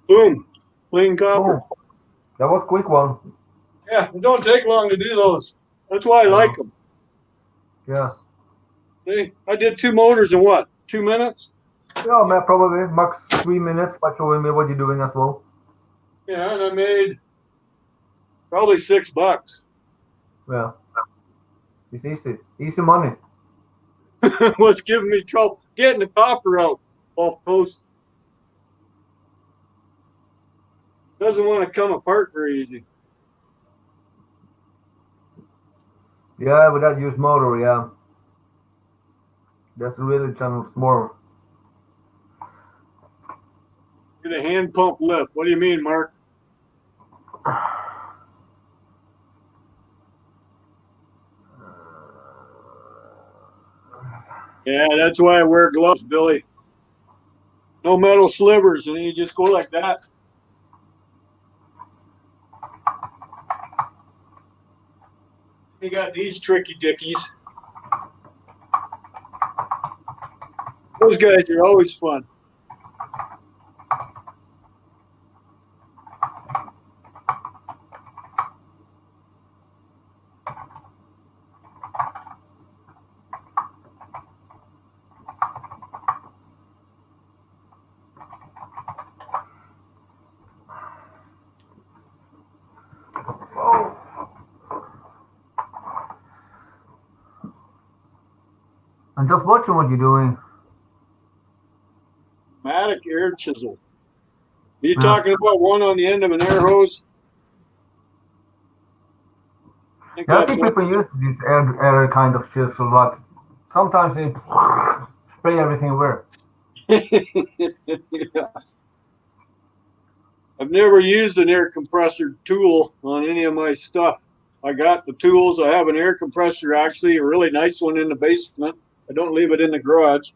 Boom. Clean copper. Oh, that was a quick one. Yeah, it don't take long to do those. That's why I like them. Yeah. See, I did 2 motors in what? 2 minutes? Yeah, man, probably max 3 minutes by showing me what you're doing as well. Yeah, and I made probably $6. Yeah. It's easy. Easy money. What's giving me trouble? Getting the copper out off post. Doesn't want to come apart very easy. Yeah, with that used motor, yeah. That's really channels more. Get a hand pump lift. What do you mean, Mark? Yeah, that's why I wear gloves, Billy. No metal slivers, and then you just go like that. You got these tricky dickies. Those guys are always fun. I'm just watching what you're doing. Matic air chisel. Are you Yeah. talking about one on the end of an air hose? Yeah, I see people use this air kind of chisel, but sometimes they spray everything away. Yeah. I've never used an air compressor tool on any of my stuff. I got the tools. I have an air compressor, actually, a really nice one in the basement. I don't leave it in the garage.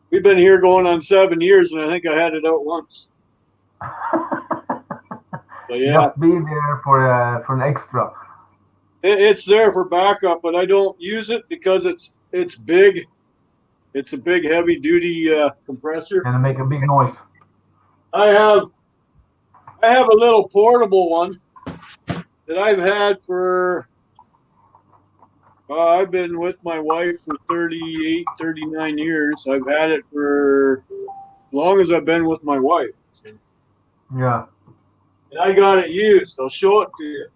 We've been here going on 7 years, and I think I had it out once. So, yeah. Just be there for an extra. It's there for backup, but I don't use it because it's big. It's a big, heavy-duty compressor. And make a big noise. I have a little portable one that I've had for I've been with my wife for 38, 39 years. I've had it for as long as I've been with my wife. Yeah. And I got it used. I'll show it to you.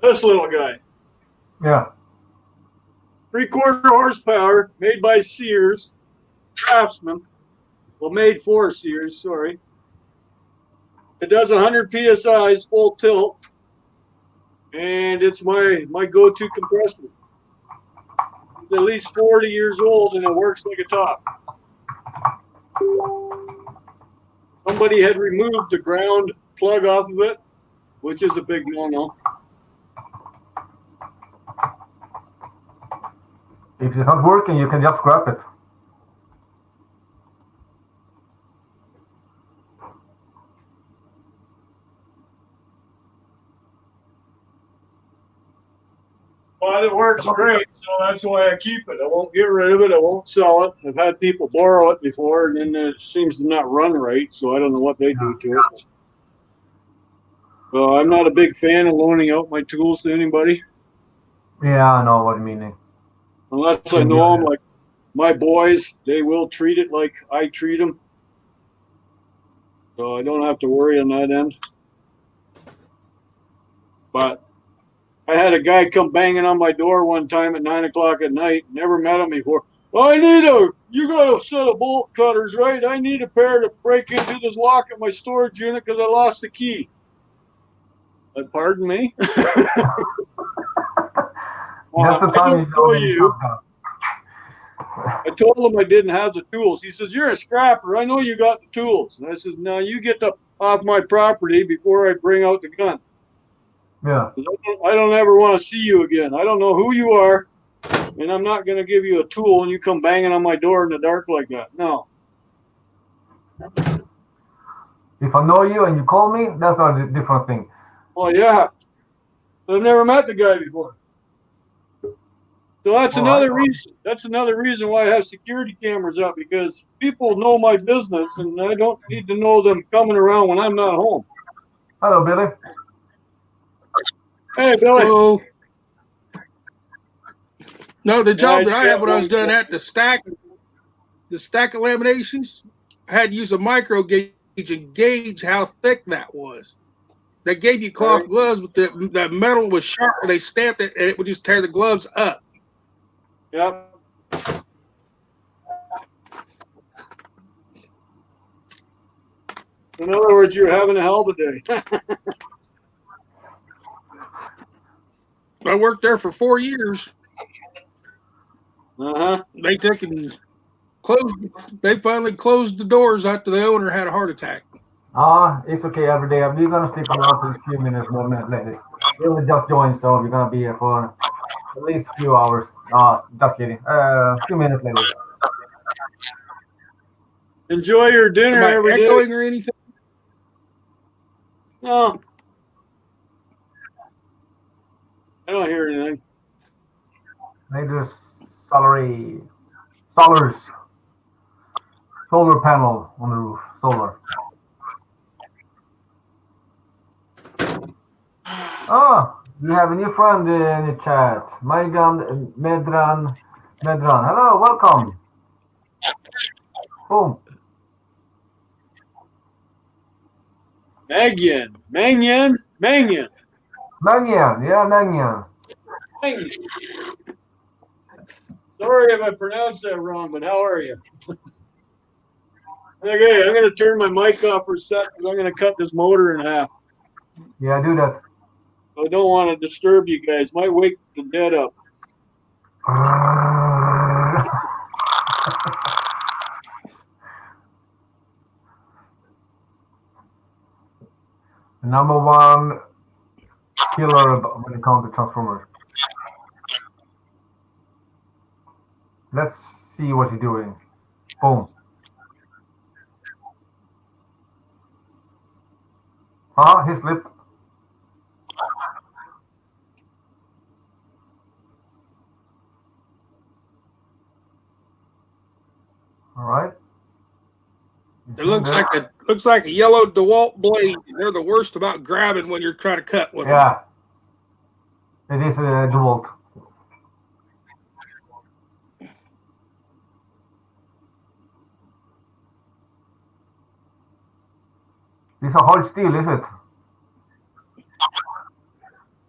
This little guy. Yeah. 3/4 horsepower, made by Sears, Craftsman. Well, made for Sears, sorry. It does 100 PSIs, full tilt. And it's my go-to compressor. It's at least 40 years old, and it works like a top. Somebody had removed the ground plug off of it, which is a big no-no. If it's not working, you can just scrap it. But it works great, so that's why I keep it. I won't get rid of it. I won't sell it. I've had people borrow it before, and then it seems to not run right, so I don't know what they do to it. So I'm not a big fan of loaning out my tools to anybody. Yeah, I know what you mean. Unless I know them, like my boys, they will treat it like I treat them. So I don't have to worry on that end. But I had a guy come banging on my door one time at 9 o'clock at night. Never met him before. You got a set of bolt cutters, right? I need a pair to break into this lock at my storage unit because I lost the key. Pardon me? That's the time you know you. I told him I didn't have the tools. He says, "You're a scrapper. I know you got the tools." And I says, "No, you get off my property before I bring out the gun. Yeah. I don't ever want to see you again. I don't know who you are, and I'm not going to give you a tool and you come banging on my door in the dark like that. No." If I know you and you call me, that's not a different thing. Well, yeah. I've never met the guy before. So that's another reason. That's another reason why I have security cameras up, because people know my business and I don't need to know them coming around when I'm not home. Hello, Billy. Hey, Billy. Hello. No, the job that I had when I was doing that, the stack of laminations, I had to use a micro gauge and gauge how thick that was. They gave you cloth gloves, but the metal was sharp. They stamped it, and it would just tear the gloves up. Yep. In other words, you're having a hell of a day. I worked there for 4 years. Uh-huh. They took and closed. They finally closed the doors after the owner had a heart attack. It's okay every day. We're gonna stick around for a few minutes more minutes later. We only just joined, so we're gonna be here for at least a few hours. Just kidding. A few minutes later. Enjoy your dinner Am I every day. echoing or anything? No. I don't hear anything. Maybe solar panel on the roof. Solar. Oh, we have a new friend in the chat. Megan Medran. Hello, welcome. Boom. Mangan. Mangan. Yeah, Mangan. Sorry if I pronounced that wrong, but how are you? Okay, I'm going to turn my mic off for a sec because I'm going to cut this motor in half. Yeah, do that. I don't want to disturb you guys. Might wake the dead up. The number one killer when it comes to Transformers. Let's see what he's doing. Boom. He slipped. All right. It looks like a yellow DeWalt blade. They're the worst about grabbing when you're trying to cut with them. Yeah. It is a DeWalt. It's a hard steel, is it?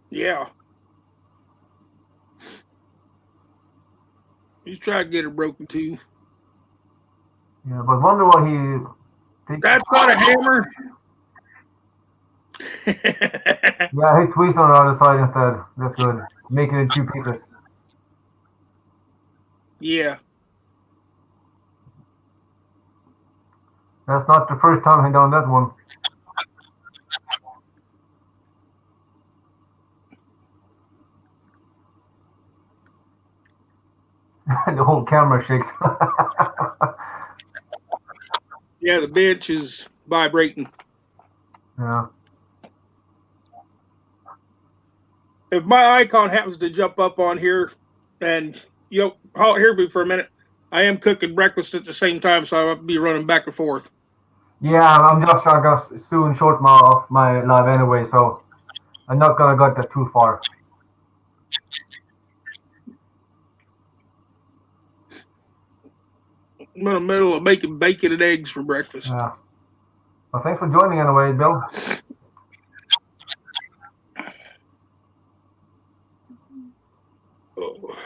Yeah. He's trying to get it broken too. Yeah, but wonder what he. That's not a hammer. Yeah, he twists on the other side instead. That's good. Make it in 2 pieces. Yeah. That's not the first time he done that one. The whole camera shakes. Yeah, the bench is vibrating. Yeah. If my icon happens to jump up on here, and you'll hear me for a minute, I am cooking breakfast at the same time, so I'll be running back and forth. Yeah, I'm just trying to soon short off my live anyway, so I'm not gonna go that too far. I'm in the middle of making bacon and eggs for breakfast. Yeah. Well, thanks for joining anyway, Bill. Oh.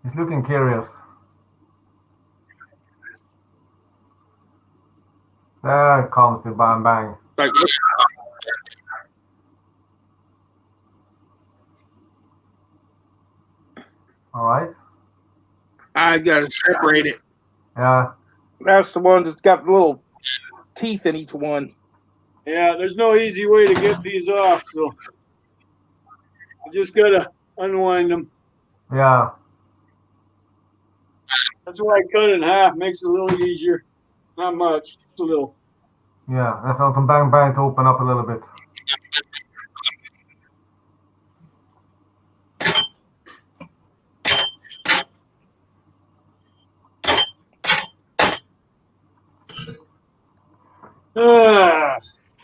He's looking curious. There comes the bang bang. All right. I gotta separate it. Yeah. That's the one that's got little teeth in each one. Yeah, there's no easy way to get these off, so you just gotta unwind them. Yeah. That's why I cut it in half. Makes it a little easier. Not much, just a little. Yeah. Let's have some bang bang to open up a little bit.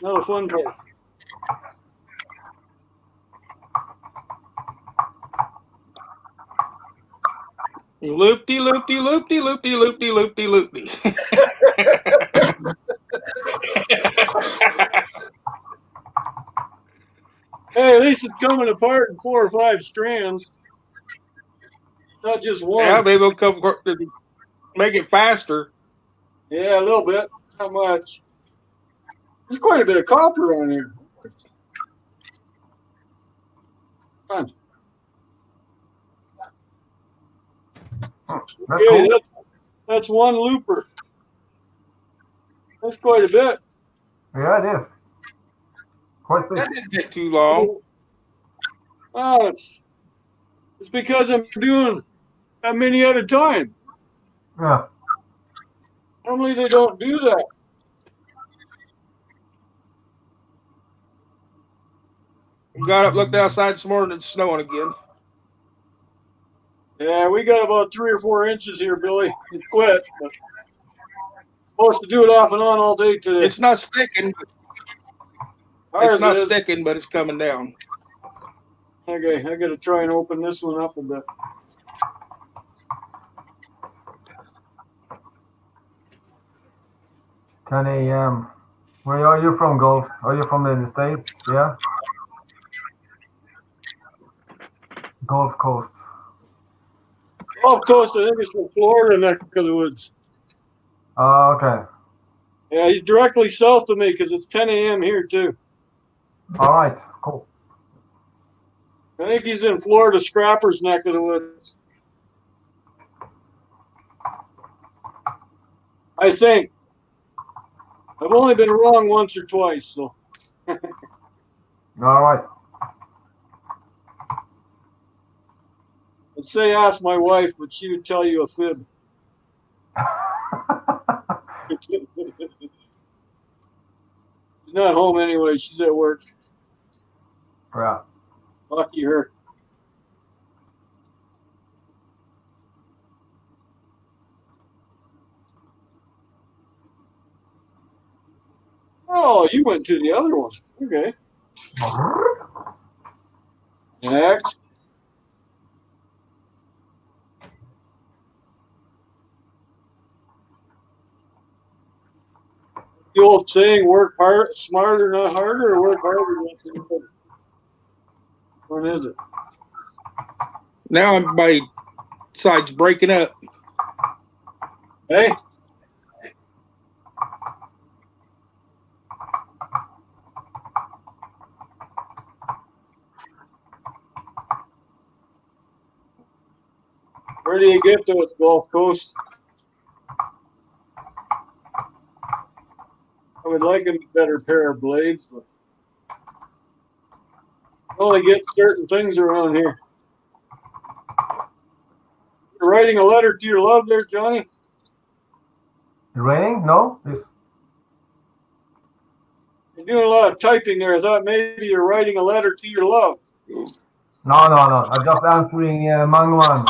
Another fun part. Loopty, loopty, loopty, loopty, loopty, loopty, loopty. Hey, at least it's coming apart in 4 or 5 strands, not just one. Yeah, maybe it'll come make it faster. Yeah, a little bit, not much. There's quite a bit of copper on here. Fun. That's Okay, cool. that's one looper. That's quite a bit. Yeah, it is. Quite That thick. didn't take too long. Oh, it's because I'm doing that many at a time. Yeah. Normally they don't do that. Got up, looked outside this morning, and it's snowing again. Yeah, we got about 3 or 4 inches here, Billy. It quit. But supposed to do it off and on all day today. It's not sticking. Ours It's not is. sticking, but it's coming down. Okay, I got to try and open this one up a bit. Ten a.m. Where are you from, Golf? Are you from the States? Yeah. Gulf Coast. Gulf Coast, I think it's from Florida neck of the woods. Oh, okay. Yeah, he's directly south of me because it's 10 a.m. here too. All right. Cool. I think he's in Florida Scrappers neck of the woods. I think. I've only been wrong once or twice, so. All right. I'd say ask my wife, but she would tell you a fib. She's not home anyway. She's at work. Yeah. Lucky her. Oh, you went to the other one. Okay. Next. The old saying, work hard, smarter, not harder, or work harder, not harder. What is it? Now my side's breaking up. Hey? Where do you get to it, Gulf Coast? I would like a better pair of blades, but you only get certain things around here. You're writing a letter to your love there, Johnny? It's raining? No? It's... You're doing a lot of typing there. I thought maybe you're writing a letter to your love. No. I'm just answering Mangwan.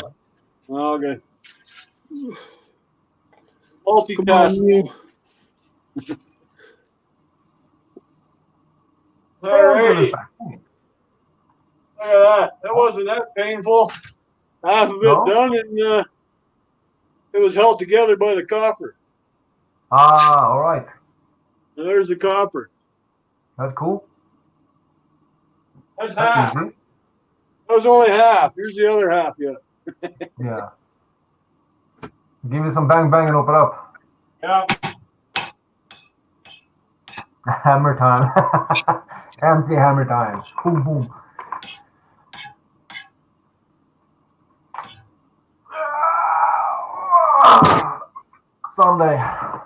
Oh, okay. Come on, Multitasking. you. All right. Look at that. That wasn't that painful. Half of it No? done, and it was held together by the copper. Ah, all right. And there's the copper. That's cool. That's That's half. easy. That was only half. Here's the other half yet. Yeah. Give me some bang bang and open up. Yeah. Hammer time. MC hammer time. Boom boom. Sunday,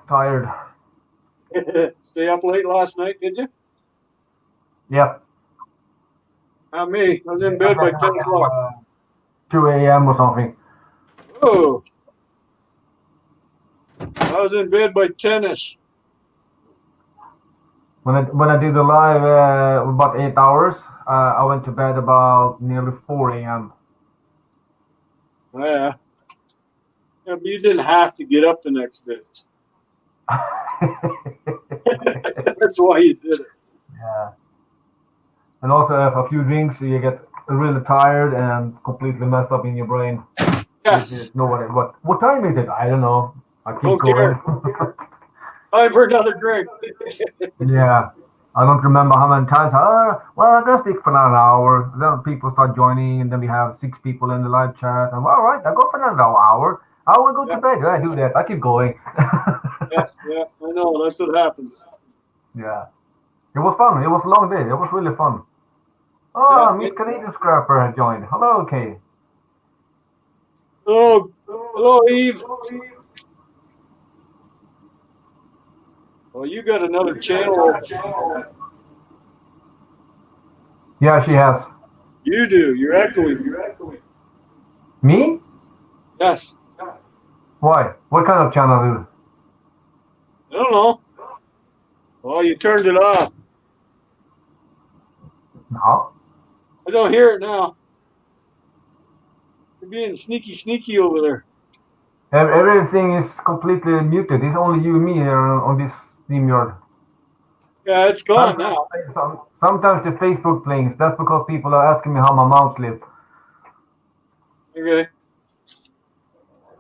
tired. Stay up late last night, did you? Yeah. Not me. I was in bed by 10 o'clock. 2 a.m. or something. Oh. I was in bed by 10ish. When I did the live about 8 hours, I went to bed about nearly 4 a.m. Oh, yeah. Yeah, but you didn't have to get up the next day. That's why you did it. Yeah. And also, a few drinks, you get really tired and completely messed up in your brain. Yes. What time is it? I don't know. I keep Don't going. care. Time for another drink. Yeah. I don't remember how many times. Well, I'm gonna stick for another hour. Then people start joining, and then we have 6 people in the live chat. And all right, I go for another hour. I will go to bed. I do that. I keep going. Yeah, I know. That's what happens. Yeah. It was fun. It was a long day. It was really fun. Oh, Miss Canadian Scrapper had joined. Hello, Kay. Oh, hello, Eve. Well, you got another channel open. Yeah, she has. You do. You're echoing. Me? Yes. Why? What kind of channel, dude? I don't know. Well, you turned it off. No. I don't hear it now. You're being sneaky over there. Everything is completely muted. It's only you and me here on this StreamYard. Yeah, it's gone now. Sometimes the Facebook blinks. That's because people are asking me how my mom slept. Okay.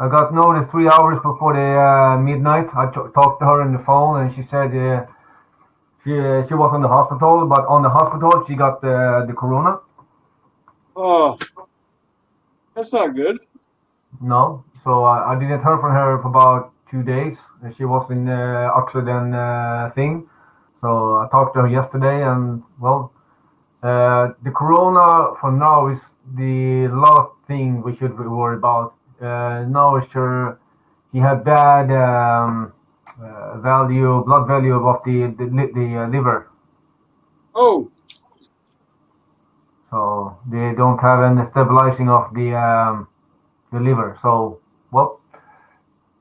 I got notice 3 hours before the midnight. I talked to her on the phone, and she said she was in the hospital, but on the hospital she got the corona. Oh, that's not good. No, so I didn't hear from her for about 2 days. She was in oxygen thing. So I talked to her yesterday, and well, the corona for now is the last thing we should worry about. Now it's sure he had bad blood value of the liver. Oh, So they don't have any stabilizing of the liver. So well,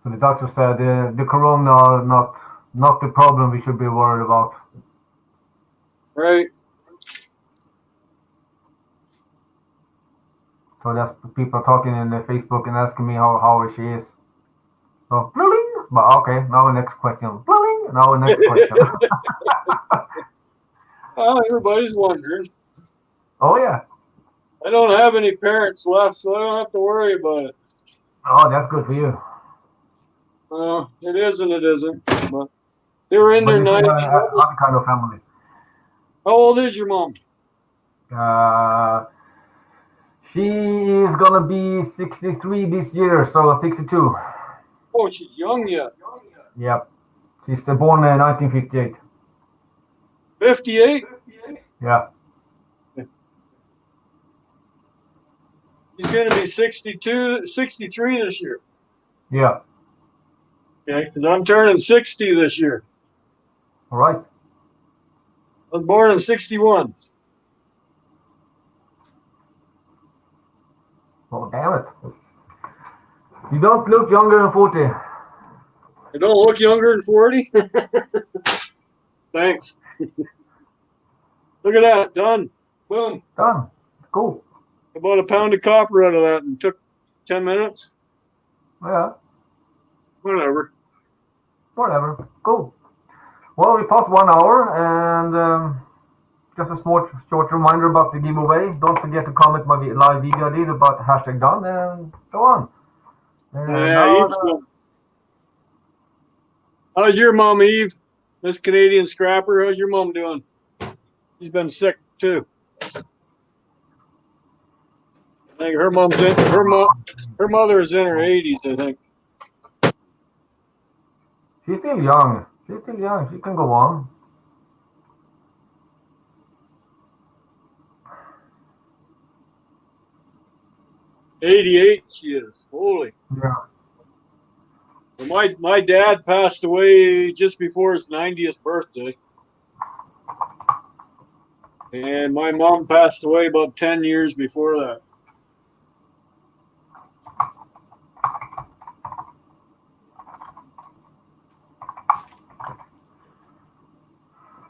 so the doctor said the corona not the problem we should be worried about. right. So that's people talking in the Facebook and asking me how she is. So bling, but okay, now the next question. Bling, now the next question. Oh, everybody's wondering. Oh yeah. I don't have any parents left, so I don't have to worry about it. Oh, that's good for you. It is and it isn't. But they were in But their you still 90s. have other kind of family. How old is your mom? She is gonna be 63 this year, so 62. Oh, she's young yet. Yep. She's born in 1958. 58? Yeah. She's going to be 63 this year. Yeah. Okay, because I'm turning 60 this year. All right. I was born in 61. Oh, damn it. You don't look younger than 40. I don't look younger than 40? Thanks. Look at that. Done. Boom. Done. Cool. I bought a pound of copper out of that and took 10 minutes. Yeah. Whatever. Cool. Well, we passed 1 hour, and just a short reminder about the giveaway. Don't forget to comment my live video I did about hashtag done and so on. Yeah, how's your mom, Eve? Miss Canadian Scrapper, how's your mom doing? She's been sick too. I think her mother is in her 80s, I think. She's still young. She can go on. '88 she is. Holy. Yeah. My dad passed away just before his 90th birthday. And my mom passed away about 10 years before that.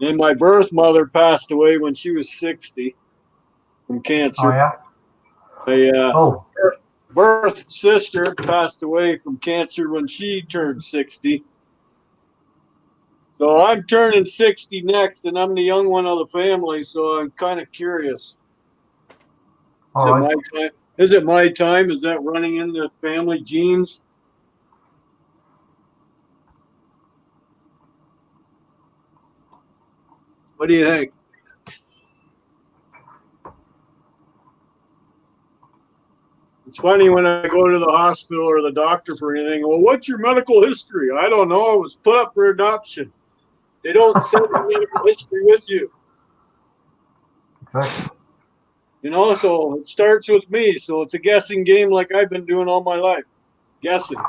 And my birth mother passed away when she was 60 from cancer. Oh, yeah? My birth sister passed away from cancer when she turned 60. So I'm turning 60 next, and I'm the young one of the family, so I'm kind of curious. All right. My time? Is it my time? Is that running in the family genes? What do you think? It's funny when I go to the hospital or the doctor for anything. Well, what's your medical history? I don't know. I was put up for adoption. They don't send your medical history with you. Exactly. You know, so it starts with me. So it's a guessing game like I've been doing all my life. Guessing.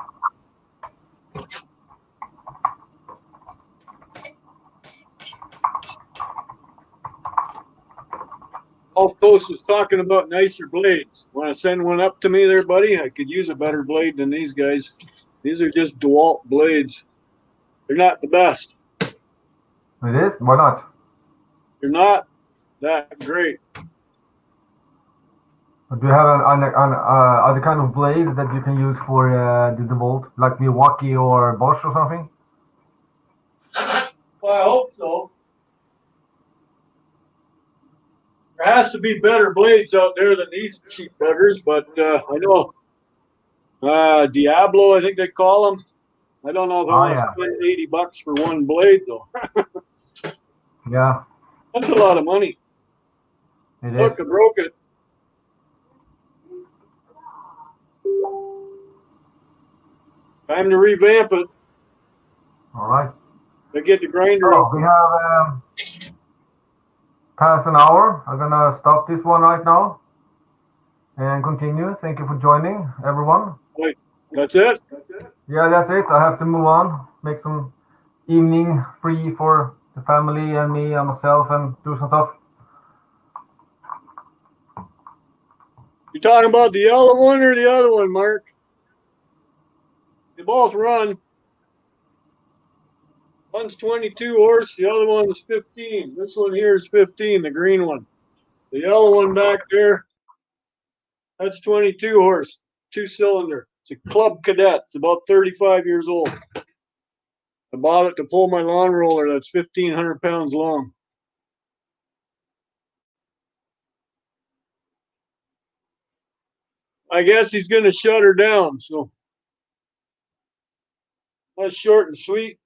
Golf Coast was talking about nicer blades. Want to send one up to me there, buddy? I could use a better blade than these guys. These are just DeWalt blades. They're not the best. It is? Why not? They're not that great. Do you have an other kind of blade that you can use for the DeWalt, like Milwaukee or Bosch or something? Well, I hope so. There has to be better blades out there than these cheap buggers, but I know Diablo, I think they call them. I don't know if I want to spend $80 for one blade though. Yeah. That's a lot of money. Look, I broke it. Time to revamp it. All right. I get the grinder. So we have past an hour. I'm gonna stop this one right now and continue. Thank you for joining, everyone. Wait, that's it? Yeah, that's it. I have to move on. Make some evening free for the family and me and myself and do some stuff. You talking about the yellow one or the other one, Mark? They both run. One's 22 horse, the other one's 15. This one here is 15, the green one. The yellow one back there, that's 22 horse, 2-cylinder. It's a Club Cadet. It's about 35 years old. I bought it to pull my lawn roller that's 1,500 pounds long. I guess he's going to shut her down, so that's short and sweet.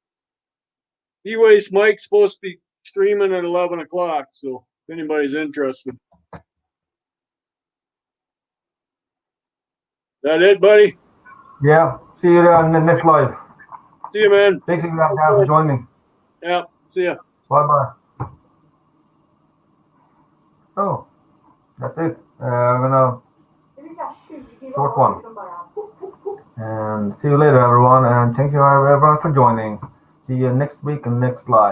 E-Waste Mike's supposed to be streaming at 11 o'clock, so if anybody's interested. That it, buddy? Yeah. See you on the next live. See you, man. Thank you guys for joining. Yeah. See ya. Bye-bye. Oh, that's it. I'm gonna short one. And see you later, everyone. And thank you, everyone, for joining. See you next week and next live.